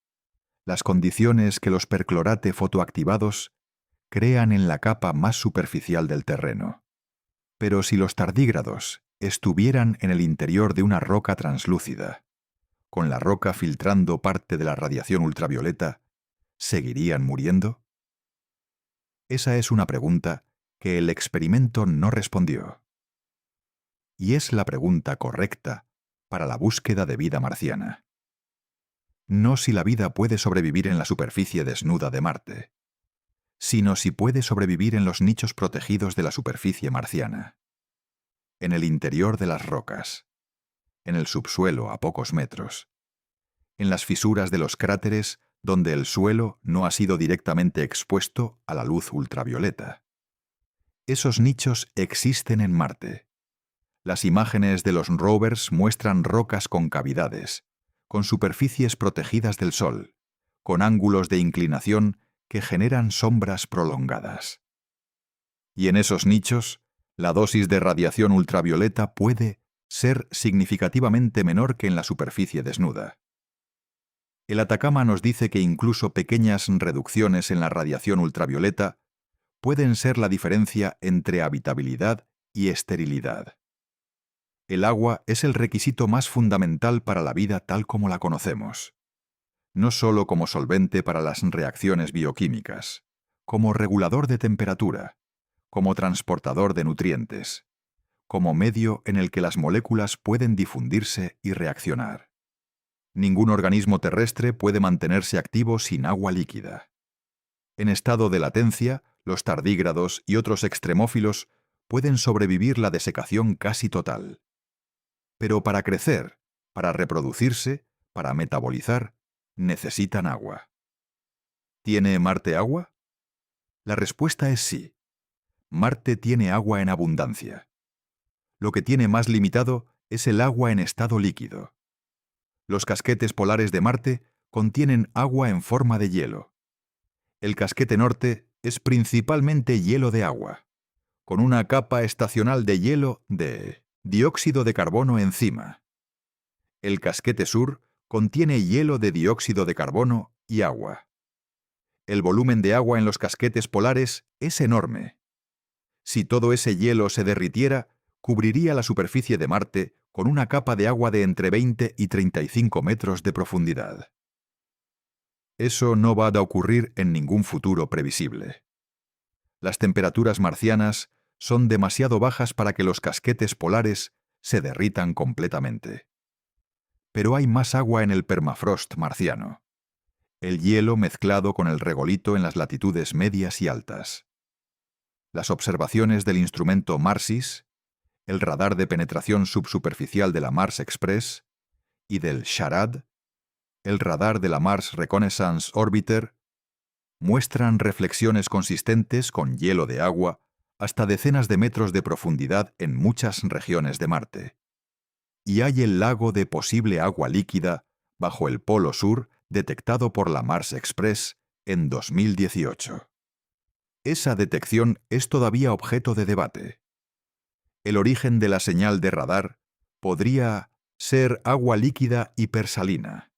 Speaker 1: las condiciones que los perclorate fotoactivados crean en la capa más superficial del terreno. Pero si los tardígrados estuvieran en el interior de una roca translúcida, con la roca filtrando parte de la radiación ultravioleta, ¿seguirían muriendo? Esa es una pregunta que el experimento no respondió. Y es la pregunta correcta para la búsqueda de vida marciana. No si la vida puede sobrevivir en la superficie desnuda de Marte, sino si puede sobrevivir en los nichos protegidos de la superficie marciana, en el interior de las rocas, en el subsuelo a pocos metros, en las fisuras de los cráteres donde el suelo no ha sido directamente expuesto a la luz ultravioleta. Esos nichos existen en Marte. Las imágenes de los rovers muestran rocas con cavidades, con superficies protegidas del sol, con ángulos de inclinación que generan sombras prolongadas. Y en esos nichos, la dosis de radiación ultravioleta puede ser significativamente menor que en la superficie desnuda. El Atacama nos dice que incluso pequeñas reducciones en la radiación ultravioleta pueden ser la diferencia entre habitabilidad y esterilidad. El agua es el requisito más fundamental para la vida tal como la conocemos, no solo como solvente para las reacciones bioquímicas, como regulador de temperatura, como transportador de nutrientes, como medio en el que las moléculas pueden difundirse y reaccionar. Ningún organismo terrestre puede mantenerse activo sin agua líquida. En estado de latencia, los tardígrados y otros extremófilos pueden sobrevivir la desecación casi total. Pero para crecer, para reproducirse, para metabolizar, necesitan agua. ¿Tiene Marte agua? La respuesta es sí. Marte tiene agua en abundancia. Lo que tiene más limitado es el agua en estado líquido. Los casquetes polares de Marte contienen agua en forma de hielo. El casquete norte es principalmente hielo de agua, con una capa estacional de hielo de dióxido de carbono encima. El casquete sur contiene hielo de dióxido de carbono y agua. El volumen de agua en los casquetes polares es enorme. Si todo ese hielo se derritiera, cubriría la superficie de Marte con una capa de agua de entre 20 y 35 metros de profundidad. Eso no va a ocurrir en ningún futuro previsible. Las temperaturas marcianas son demasiado bajas para que los casquetes polares se derritan completamente. Pero hay más agua en el permafrost marciano, el hielo mezclado con el regolito en las latitudes medias y altas. Las observaciones del instrumento MARSIS, el radar de penetración subsuperficial de la Mars Express, y del SHARAD, el radar de la Mars Reconnaissance Orbiter, muestran reflexiones consistentes con hielo de agua hasta decenas de metros de profundidad en muchas regiones de Marte. Y hay el lago de posible agua líquida bajo el Polo Sur detectado por la Mars Express en 2018. Esa detección es todavía objeto de debate. El origen de la señal de radar podría ser agua líquida hipersalina,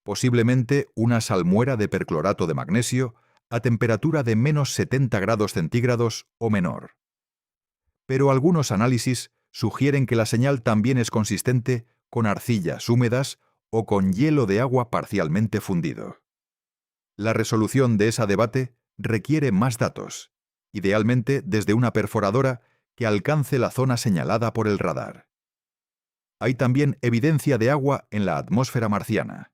Speaker 1: posiblemente una salmuera de perclorato de magnesio a temperatura de menos 70 grados centígrados o menor. Pero algunos análisis sugieren que la señal también es consistente con arcillas húmedas o con hielo de agua parcialmente fundido. La resolución de ese debate requiere más datos, idealmente desde una perforadora que alcance la zona señalada por el radar. Hay también evidencia de agua en la atmósfera marciana.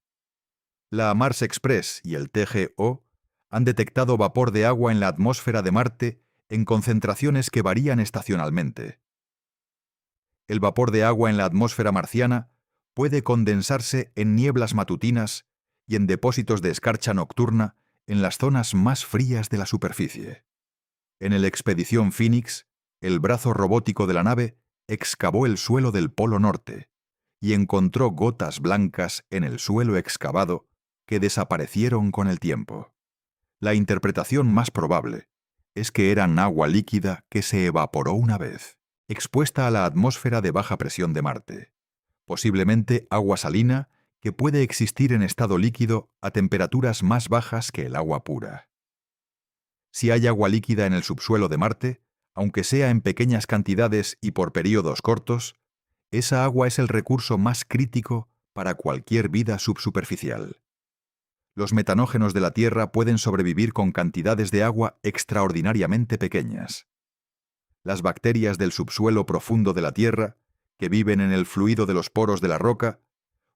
Speaker 1: La Mars Express y el TGO Han detectado vapor de agua en la atmósfera de Marte en concentraciones que varían estacionalmente. El vapor de agua en la atmósfera marciana puede condensarse en nieblas matutinas y en depósitos de escarcha nocturna en las zonas más frías de la superficie. En el Expedición Phoenix, el brazo robótico de la nave excavó el suelo del Polo Norte y encontró gotas blancas en el suelo excavado que desaparecieron con el tiempo. La interpretación más probable es que eran agua líquida que se evaporó una vez, expuesta a la atmósfera de baja presión de Marte. Posiblemente agua salina que puede existir en estado líquido a temperaturas más bajas que el agua pura. Si hay agua líquida en el subsuelo de Marte, aunque sea en pequeñas cantidades y por períodos cortos, esa agua es el recurso más crítico para cualquier vida subsuperficial. Los metanógenos de la Tierra pueden sobrevivir con cantidades de agua extraordinariamente pequeñas. Las bacterias del subsuelo profundo de la Tierra, que viven en el fluido de los poros de la roca,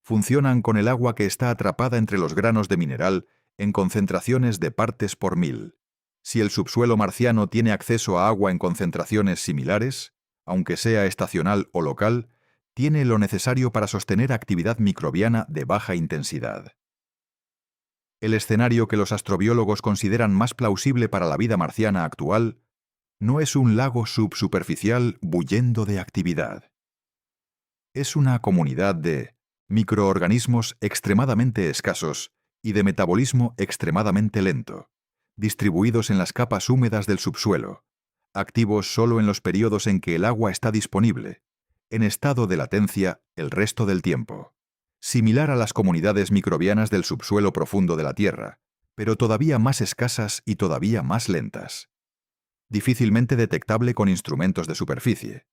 Speaker 1: funcionan con el agua que está atrapada entre los granos de mineral en concentraciones de partes por mil. Si el subsuelo marciano tiene acceso a agua en concentraciones similares, aunque sea estacional o local, tiene lo necesario para sostener actividad microbiana de baja intensidad. El escenario que los astrobiólogos consideran más plausible para la vida marciana actual no es un lago subsuperficial bullendo de actividad. Es una comunidad de microorganismos extremadamente escasos y de metabolismo extremadamente lento, distribuidos en las capas húmedas del subsuelo, activos solo en los periodos en que el agua está disponible, en estado de latencia el resto del tiempo. Similar a las comunidades microbianas del subsuelo profundo de la Tierra, pero todavía más escasas y todavía más lentas. Difícilmente detectable con instrumentos de superficie.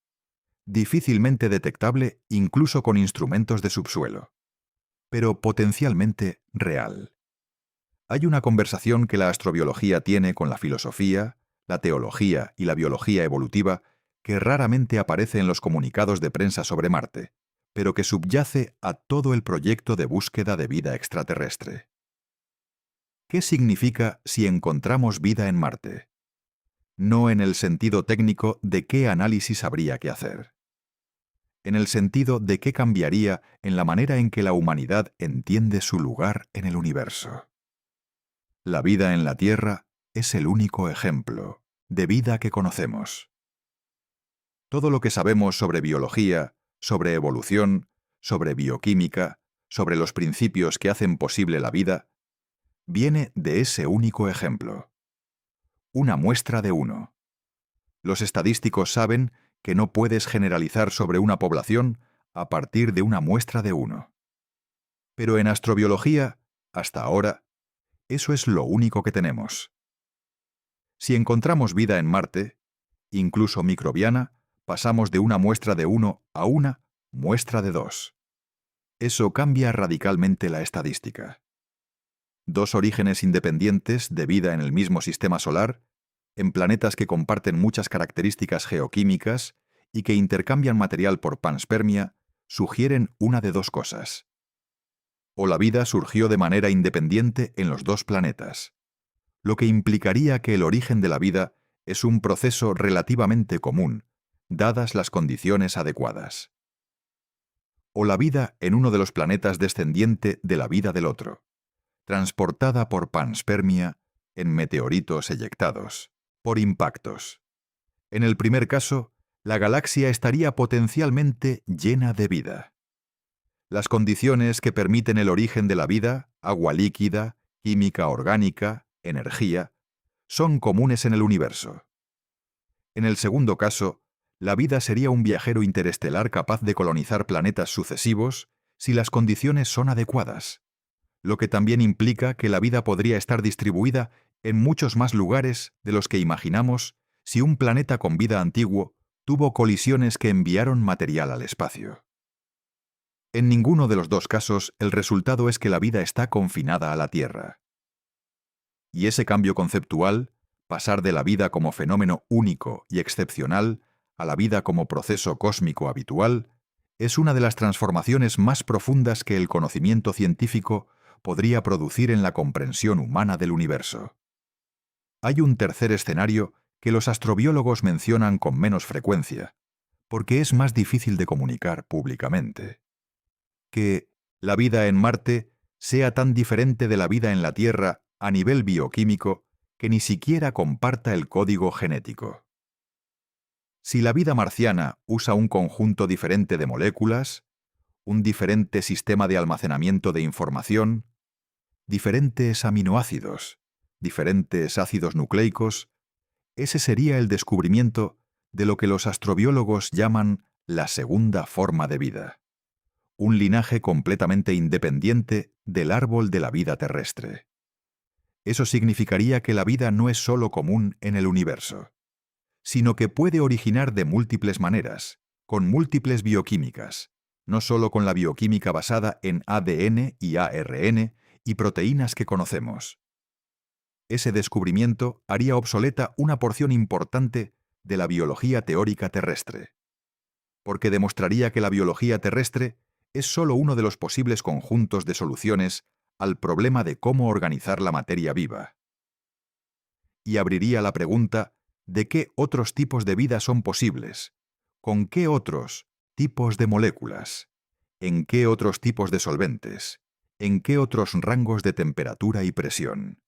Speaker 1: Difícilmente detectable incluso con instrumentos de subsuelo. Pero potencialmente real. Hay una conversación que la astrobiología tiene con la filosofía, la teología y la biología evolutiva que raramente aparece en los comunicados de prensa sobre Marte, pero que subyace a todo el proyecto de búsqueda de vida extraterrestre. ¿Qué significa si encontramos vida en Marte? No en el sentido técnico de qué análisis habría que hacer. En el sentido de qué cambiaría en la manera en que la humanidad entiende su lugar en el universo. La vida en la Tierra es el único ejemplo de vida que conocemos. Todo lo que sabemos sobre biología, sobre evolución, sobre bioquímica, sobre los principios que hacen posible la vida, viene de ese único ejemplo. Una muestra de uno. Los estadísticos saben que no puedes generalizar sobre una población a partir de una muestra de uno. Pero en astrobiología, hasta ahora, eso es lo único que tenemos. Si encontramos vida en Marte, incluso microbiana, pasamos de una muestra de 1 a una muestra de 2. Eso cambia radicalmente la estadística. Dos orígenes independientes de vida en el mismo sistema solar, en planetas que comparten muchas características geoquímicas y que intercambian material por panspermia, sugieren una de dos cosas. O la vida surgió de manera independiente en los dos planetas, lo que implicaría que el origen de la vida es un proceso relativamente común, dadas las condiciones adecuadas. O la vida en uno de los planetas descendiente de la vida del otro, transportada por panspermia en meteoritos eyectados, por impactos. En el primer caso, la galaxia estaría potencialmente llena de vida. Las condiciones que permiten el origen de la vida, agua líquida, química orgánica, energía, son comunes en el universo. En el segundo caso, la vida sería un viajero interestelar capaz de colonizar planetas sucesivos si las condiciones son adecuadas, lo que también implica que la vida podría estar distribuida en muchos más lugares de los que imaginamos si un planeta con vida antiguo tuvo colisiones que enviaron material al espacio. En ninguno de los dos casos el resultado es que la vida está confinada a la Tierra. Y ese cambio conceptual, pasar de la vida como fenómeno único y excepcional a la vida como proceso cósmico habitual, es una de las transformaciones más profundas que el conocimiento científico podría producir en la comprensión humana del universo. Hay un tercer escenario que los astrobiólogos mencionan con menos frecuencia, porque es más difícil de comunicar públicamente. Que la vida en Marte sea tan diferente de la vida en la Tierra a nivel bioquímico que ni siquiera comparta el código genético. Si la vida marciana usa un conjunto diferente de moléculas, un diferente sistema de almacenamiento de información, diferentes aminoácidos, diferentes ácidos nucleicos, ese sería el descubrimiento de lo que los astrobiólogos llaman la segunda forma de vida, un linaje completamente independiente del árbol de la vida terrestre. Eso significaría que la vida no es sólo común en el universo, sino que puede originar de múltiples maneras, con múltiples bioquímicas, no sólo con la bioquímica basada en ADN y ARN y proteínas que conocemos. Ese descubrimiento haría obsoleta una porción importante de la biología teórica terrestre, porque demostraría que la biología terrestre es sólo uno de los posibles conjuntos de soluciones al problema de cómo organizar la materia viva. Y abriría la pregunta de qué otros tipos de vida son posibles, con qué otros tipos de moléculas, en qué otros tipos de solventes, en qué otros rangos de temperatura y presión.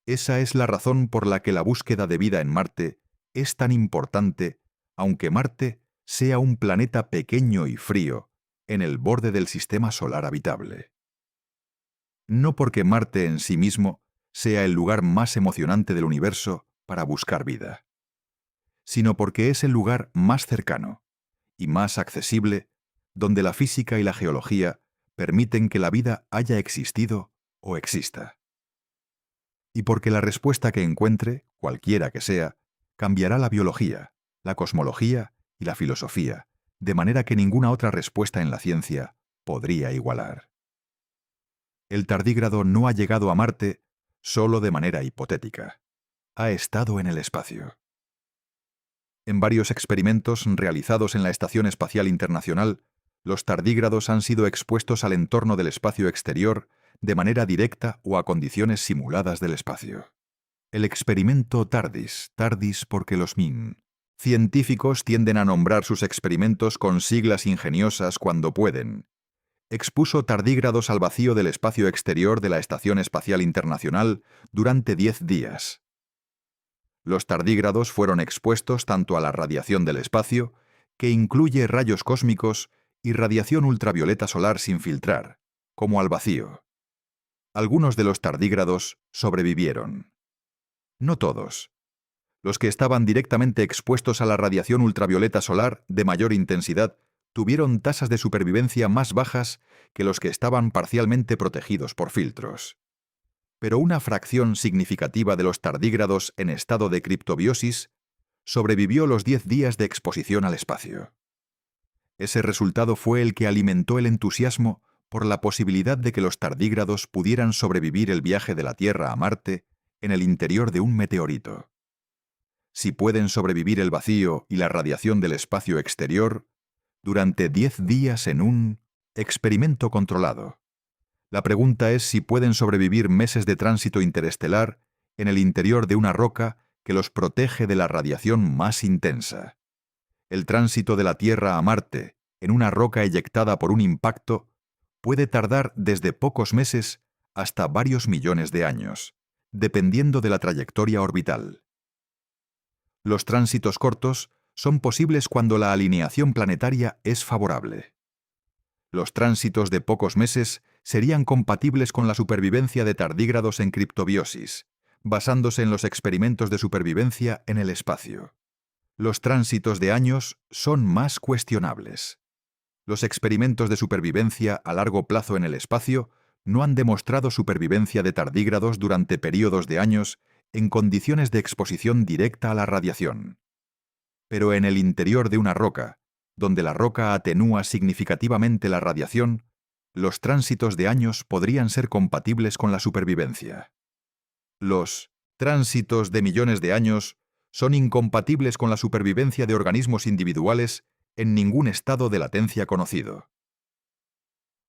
Speaker 1: Esa es la razón por la que la búsqueda de vida en Marte es tan importante, aunque Marte sea un planeta pequeño y frío en el borde del sistema solar habitable. No porque Marte en sí mismo sea el lugar más emocionante del universo para buscar vida, sino porque es el lugar más cercano y más accesible donde la física y la geología permiten que la vida haya existido o exista. Y porque la respuesta que encuentre, cualquiera que sea, cambiará la biología, la cosmología y la filosofía, de manera que ninguna otra respuesta en la ciencia podría igualar. El tardígrado no ha llegado a Marte solo de manera hipotética. Ha estado en el espacio. En varios experimentos realizados en la Estación Espacial Internacional, los tardígrados han sido expuestos al entorno del espacio exterior de manera directa o a condiciones simuladas del espacio. El experimento TARDIS, TARDIS porque los MIN. Científicos tienden a nombrar sus experimentos con siglas ingeniosas cuando pueden. Expuso tardígrados al vacío del espacio exterior de la Estación Espacial Internacional durante 10 días. Los tardígrados fueron expuestos tanto a la radiación del espacio, que incluye rayos cósmicos y radiación ultravioleta solar sin filtrar, como al vacío. Algunos de los tardígrados sobrevivieron. No todos. Los que estaban directamente expuestos a la radiación ultravioleta solar de mayor intensidad tuvieron tasas de supervivencia más bajas que los que estaban parcialmente protegidos por filtros. Pero una fracción significativa de los tardígrados en estado de criptobiosis sobrevivió los 10 días de exposición al espacio. Ese resultado fue el que alimentó el entusiasmo por la posibilidad de que los tardígrados pudieran sobrevivir el viaje de la Tierra a Marte en el interior de un meteorito. Si pueden sobrevivir el vacío y la radiación del espacio exterior, durante 10 días en un experimento controlado. La pregunta es si pueden sobrevivir meses de tránsito interestelar en el interior de una roca que los protege de la radiación más intensa. El tránsito de la Tierra a Marte en una roca eyectada por un impacto puede tardar desde pocos meses hasta varios millones de años, dependiendo de la trayectoria orbital. Los tránsitos cortos son posibles cuando la alineación planetaria es favorable. Los tránsitos de pocos meses serían compatibles con la supervivencia de tardígrados en criptobiosis, basándose en los experimentos de supervivencia en el espacio. Los tránsitos de años son más cuestionables. Los experimentos de supervivencia a largo plazo en el espacio no han demostrado supervivencia de tardígrados durante períodos de años en condiciones de exposición directa a la radiación. Pero en el interior de una roca, donde la roca atenúa significativamente la radiación, los tránsitos de años podrían ser compatibles con la supervivencia. Los tránsitos de millones de años son incompatibles con la supervivencia de organismos individuales en ningún estado de latencia conocido.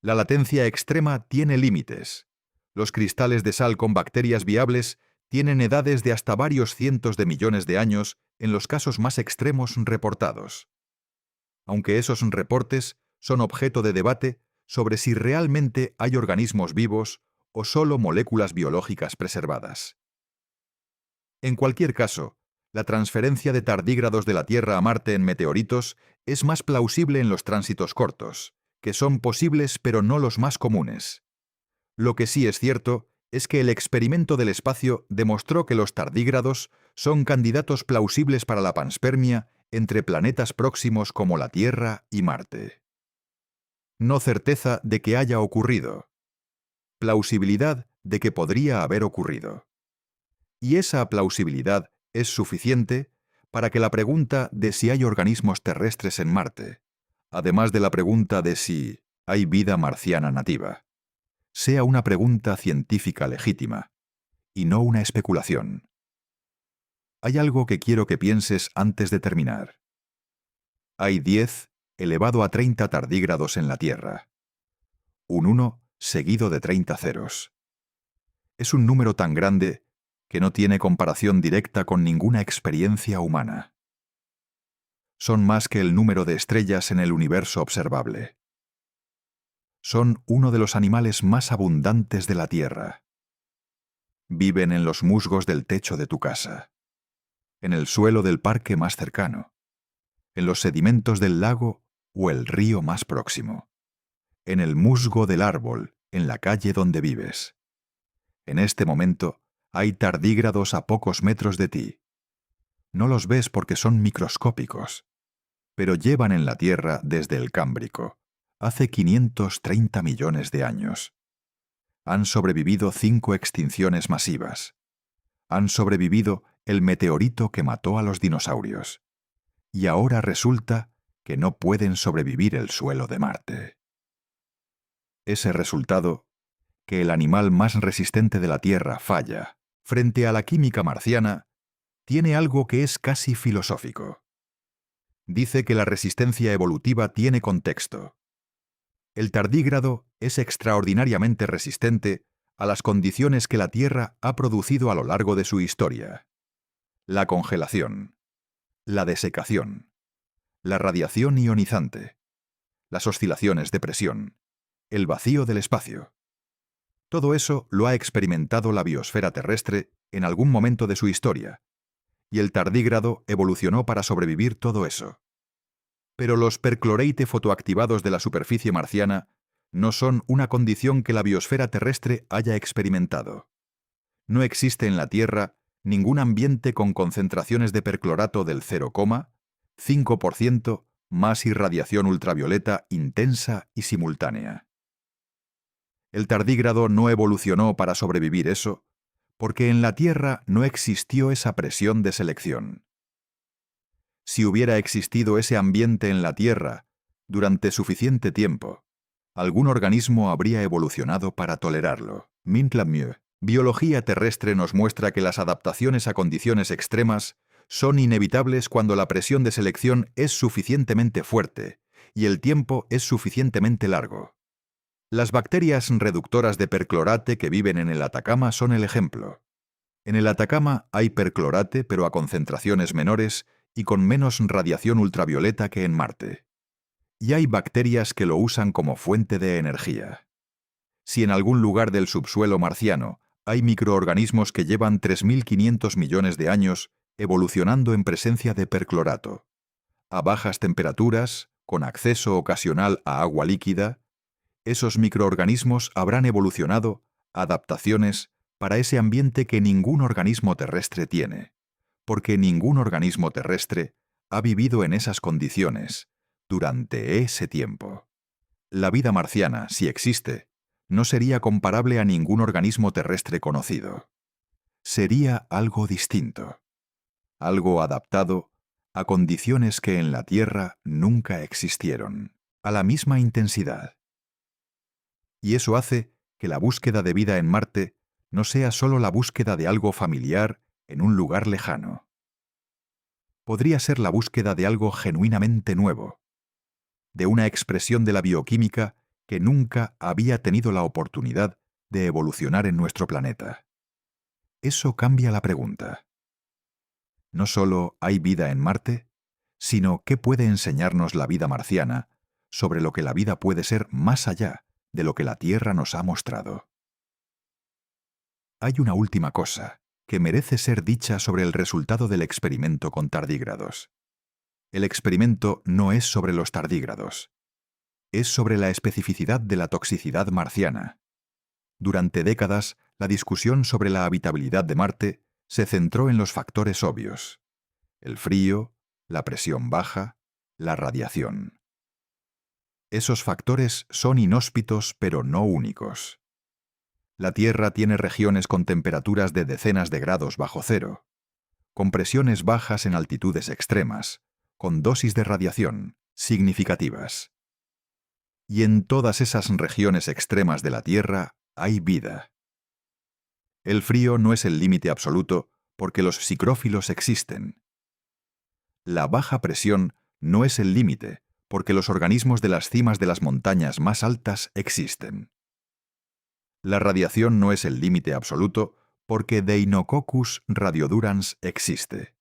Speaker 1: La latencia extrema tiene límites. Los cristales de sal con bacterias viables tienen edades de hasta varios cientos de millones de años en los casos más extremos reportados. Aunque esos reportes son objeto de debate sobre si realmente hay organismos vivos o solo moléculas biológicas preservadas. En cualquier caso, la transferencia de tardígrados de la Tierra a Marte en meteoritos es más plausible en los tránsitos cortos, que son posibles pero no los más comunes. Lo que sí es cierto es que el experimento del espacio demostró que los tardígrados son candidatos plausibles para la panspermia entre planetas próximos como la Tierra y Marte. No certeza de que haya ocurrido. Plausibilidad de que podría haber ocurrido. Y esa plausibilidad es suficiente para que la pregunta de si hay organismos terrestres en Marte, además de la pregunta de si hay vida marciana nativa, sea una pregunta científica legítima, y no una especulación. Hay algo que quiero que pienses antes de terminar. Hay 10 elevado a 30 tardígrados en la Tierra. Un 1 seguido de 30 ceros. Es un número tan grande que no tiene comparación directa con ninguna experiencia humana. Son más que el número de estrellas en el universo observable. Son uno de los animales más abundantes de la Tierra. Viven en los musgos del techo de tu casa, en el suelo del parque más cercano, en los sedimentos del lago o el río más próximo, en el musgo del árbol, en la calle donde vives. En este momento hay tardígrados a pocos metros de ti. No los ves porque son microscópicos, pero llevan en la Tierra desde el Cámbrico, hace 530 millones de años. Han sobrevivido 5 extinciones masivas. Han sobrevivido el meteorito que mató a los dinosaurios. Y ahora resulta que no pueden sobrevivir el suelo de Marte. Ese resultado, que el animal más resistente de la Tierra falla frente a la química marciana, tiene algo que es casi filosófico. Dice que la resistencia evolutiva tiene contexto. El tardígrado es extraordinariamente resistente a las condiciones que la Tierra ha producido a lo largo de su historia. La congelación, la desecación, la radiación ionizante, las oscilaciones de presión, el vacío del espacio. Todo eso lo ha experimentado la biosfera terrestre en algún momento de su historia, y el tardígrado evolucionó para sobrevivir todo eso. Pero los percloreite fotoactivados de la superficie marciana no son una condición que la biosfera terrestre haya experimentado. No existe en la Tierra ningún ambiente con concentraciones de perclorato del 0,5% más irradiación ultravioleta intensa y simultánea. El tardígrado no evolucionó para sobrevivir eso, porque en la Tierra no existió esa presión de selección. Si hubiera existido ese ambiente en la Tierra durante suficiente tiempo, algún organismo habría evolucionado para tolerarlo. Mint-Lamieux. Biología terrestre nos muestra que las adaptaciones a condiciones extremas son inevitables cuando la presión de selección es suficientemente fuerte y el tiempo es suficientemente largo. Las bacterias reductoras de perclorate que viven en el Atacama son el ejemplo. En el Atacama hay perclorate, pero a concentraciones menores y con menos radiación ultravioleta que en Marte. Y hay bacterias que lo usan como fuente de energía. Si en algún lugar del subsuelo marciano hay microorganismos que llevan 3.500 millones de años evolucionando en presencia de perclorato, a bajas temperaturas, con acceso ocasional a agua líquida, esos microorganismos habrán evolucionado adaptaciones para ese ambiente que ningún organismo terrestre tiene, porque ningún organismo terrestre ha vivido en esas condiciones durante ese tiempo. La vida marciana, si existe, no sería comparable a ningún organismo terrestre conocido. Sería algo distinto, algo adaptado a condiciones que en la Tierra nunca existieron, a la misma intensidad. Y eso hace que la búsqueda de vida en Marte no sea solo la búsqueda de algo familiar en un lugar lejano. Podría ser la búsqueda de algo genuinamente nuevo, de una expresión de la bioquímica que nunca había tenido la oportunidad de evolucionar en nuestro planeta. eso cambia la pregunta. No solo ¿hay vida en Marte?, sino ¿qué puede enseñarnos la vida marciana sobre lo que la vida puede ser más allá de lo que la Tierra nos ha mostrado? Hay una última cosa que merece ser dicha sobre el resultado del experimento con tardígrados. El experimento no es sobre los tardígrados. Es sobre la especificidad de la toxicidad marciana. Durante décadas, la discusión sobre la habitabilidad de Marte se centró en los factores obvios: el frío, la presión baja, la radiación. Esos factores son inhóspitos pero no únicos. La Tierra tiene regiones con temperaturas de decenas de grados bajo cero, con presiones bajas en altitudes extremas, con dosis de radiación significativas. Y en todas esas regiones extremas de la Tierra hay vida. El frío no es el límite absoluto porque los psicrófilos existen. La baja presión no es el límite porque los organismos de las cimas de las montañas más altas existen. La radiación no es el límite absoluto porque Deinococcus radiodurans existe.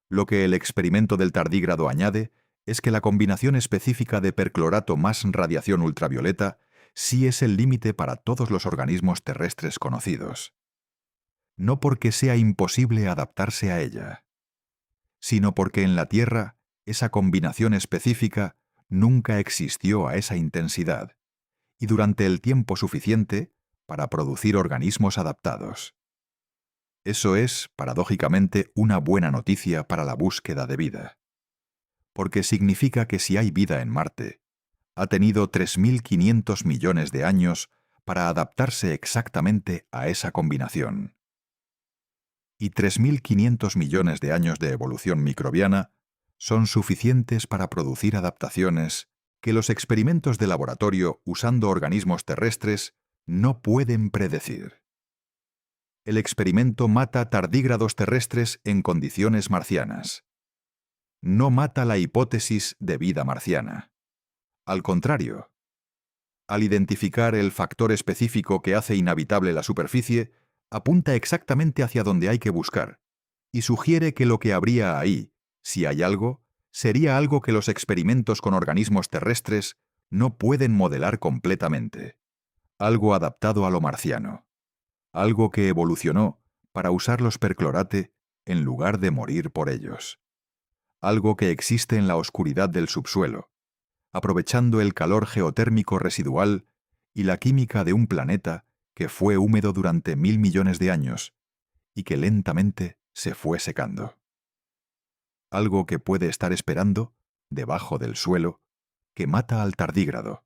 Speaker 1: Lo que el experimento del tardígrado añade es que la combinación específica de perclorato más radiación ultravioleta sí es el límite para todos los organismos terrestres conocidos. No porque sea imposible adaptarse a ella, sino porque en la Tierra esa combinación específica nunca existió a esa intensidad y durante el tiempo suficiente para producir organismos adaptados. Eso es, paradójicamente, una buena noticia para la búsqueda de vida, porque significa que si hay vida en Marte, ha tenido 3.500 millones de años para adaptarse exactamente a esa combinación. Y 3.500 millones de años de evolución microbiana son suficientes para producir adaptaciones que los experimentos de laboratorio usando organismos terrestres no pueden predecir. El experimento mata tardígrados terrestres en condiciones marcianas. No mata la hipótesis de vida marciana. Al contrario, al identificar el factor específico que hace inhabitable la superficie, apunta exactamente hacia donde hay que buscar, y sugiere que lo que habría ahí, si hay algo, sería algo que los experimentos con organismos terrestres no pueden modelar completamente. Algo adaptado a lo marciano. Algo que evolucionó para usar los perclorate en lugar de morir por ellos. Algo que existe en la oscuridad del subsuelo, aprovechando el calor geotérmico residual y la química de un planeta que fue húmedo durante 1.000 millones de años y que lentamente se fue secando. Algo que puede estar esperando, debajo del suelo, que mata al tardígrado.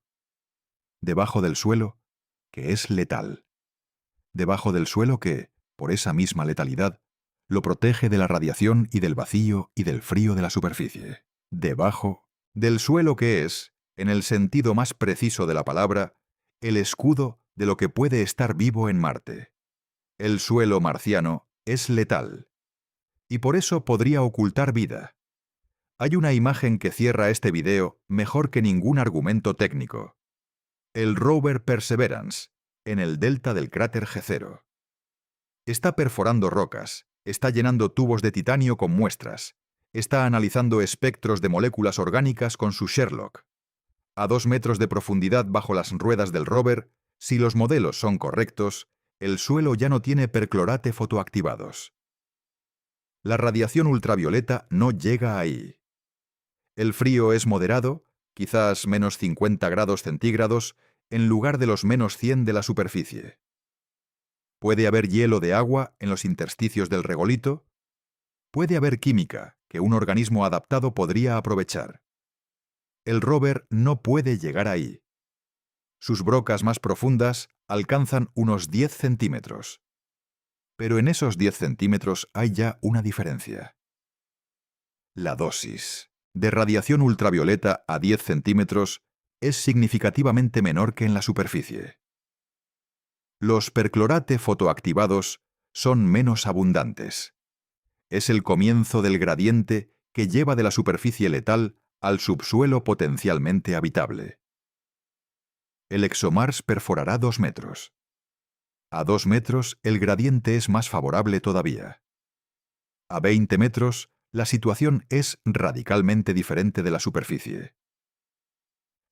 Speaker 1: Debajo del suelo, que es letal. Debajo del suelo que, por esa misma letalidad, lo protege de la radiación y del vacío y del frío de la superficie. Debajo del suelo que es, en el sentido más preciso de la palabra, el escudo de lo que puede estar vivo en Marte. El suelo marciano es letal, y por eso podría ocultar vida. Hay una imagen que cierra este video mejor que ningún argumento técnico. El rover Perseverance, en el delta del cráter G0. Está perforando rocas, está llenando tubos de titanio con muestras, está analizando espectros de moléculas orgánicas con su Sherlock. A 2 metros de profundidad bajo las ruedas del rover, si los modelos son correctos, el suelo ya no tiene perclorate fotoactivados. La radiación ultravioleta no llega ahí. El frío es moderado, quizás menos 50 grados centígrados, en lugar de los menos 100 de la superficie. ¿Puede haber hielo de agua en los intersticios del regolito? Puede haber química que un organismo adaptado podría aprovechar. El rover no puede llegar ahí. Sus brocas más profundas alcanzan unos 10 centímetros. Pero en esos 10 centímetros hay ya una diferencia. La dosis de radiación ultravioleta a 10 centímetros es significativamente menor que en la superficie. Los perclorate fotoactivados son menos abundantes. Es el comienzo del gradiente que lleva de la superficie letal al subsuelo potencialmente habitable. El ExoMars perforará 2 metros. A 2 metros, el gradiente es más favorable todavía. A 20 metros, la situación es radicalmente diferente de la superficie.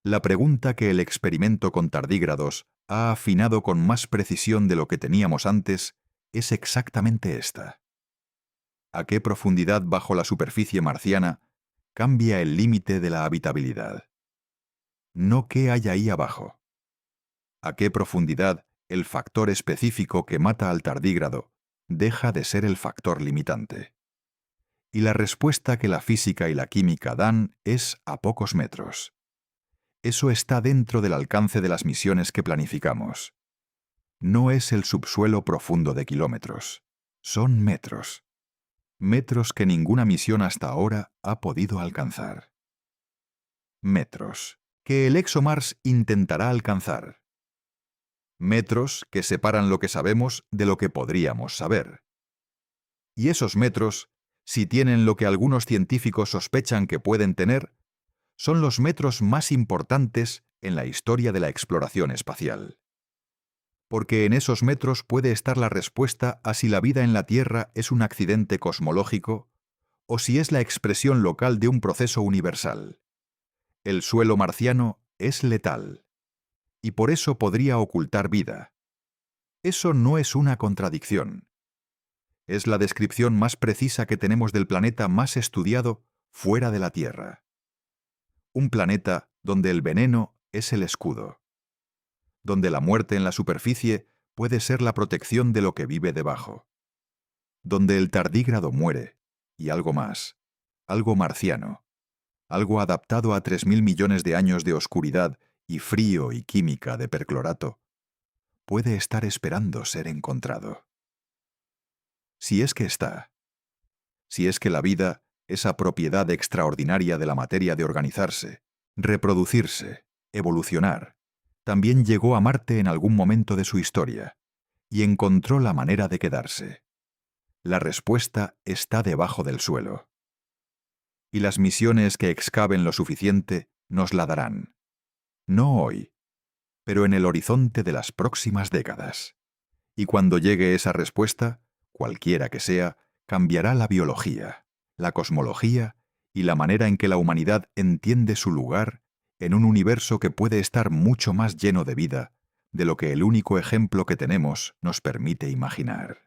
Speaker 1: La pregunta que el experimento con tardígrados ha afinado con más precisión de lo que teníamos antes es exactamente esta. ¿A qué profundidad bajo la superficie marciana cambia el límite de la habitabilidad? No qué hay ahí abajo. ¿A qué profundidad el factor específico que mata al tardígrado deja de ser el factor limitante? Y la respuesta que la física y la química dan es a pocos metros. Eso está dentro del alcance de las misiones que planificamos. No es el subsuelo profundo de kilómetros, son metros. Metros que ninguna misión hasta ahora ha podido alcanzar. Metros que el ExoMars intentará alcanzar. Metros que separan lo que sabemos de lo que podríamos saber. Y esos metros, si tienen lo que algunos científicos sospechan que pueden tener, son los metros más importantes en la historia de la exploración espacial. Porque en esos metros puede estar la respuesta a si la vida en la Tierra es un accidente cosmológico o si es la expresión local de un proceso universal. El suelo marciano es letal, y por eso podría ocultar vida. Eso no es una contradicción. Es la descripción más precisa que tenemos del planeta más estudiado fuera de la Tierra. Un planeta donde el veneno es el escudo, donde la muerte en la superficie puede ser la protección de lo que vive debajo, donde el tardígrado muere, y algo más, algo marciano, algo adaptado a 3.000 millones de años de oscuridad y frío y química de perclorato, puede estar esperando ser encontrado. Si es que está, si es que la vida, esa propiedad extraordinaria de la materia de organizarse, reproducirse, evolucionar, también llegó a Marte en algún momento de su historia y encontró la manera de quedarse. La respuesta está debajo del suelo. Y las misiones que excaven lo suficiente nos la darán. No hoy, pero en el horizonte de las próximas décadas. Y cuando llegue esa respuesta, cualquiera que sea, cambiará la biología, la cosmología y la manera en que la humanidad entiende su lugar en un universo que puede estar mucho más lleno de vida de lo que el único ejemplo que tenemos nos permite imaginar.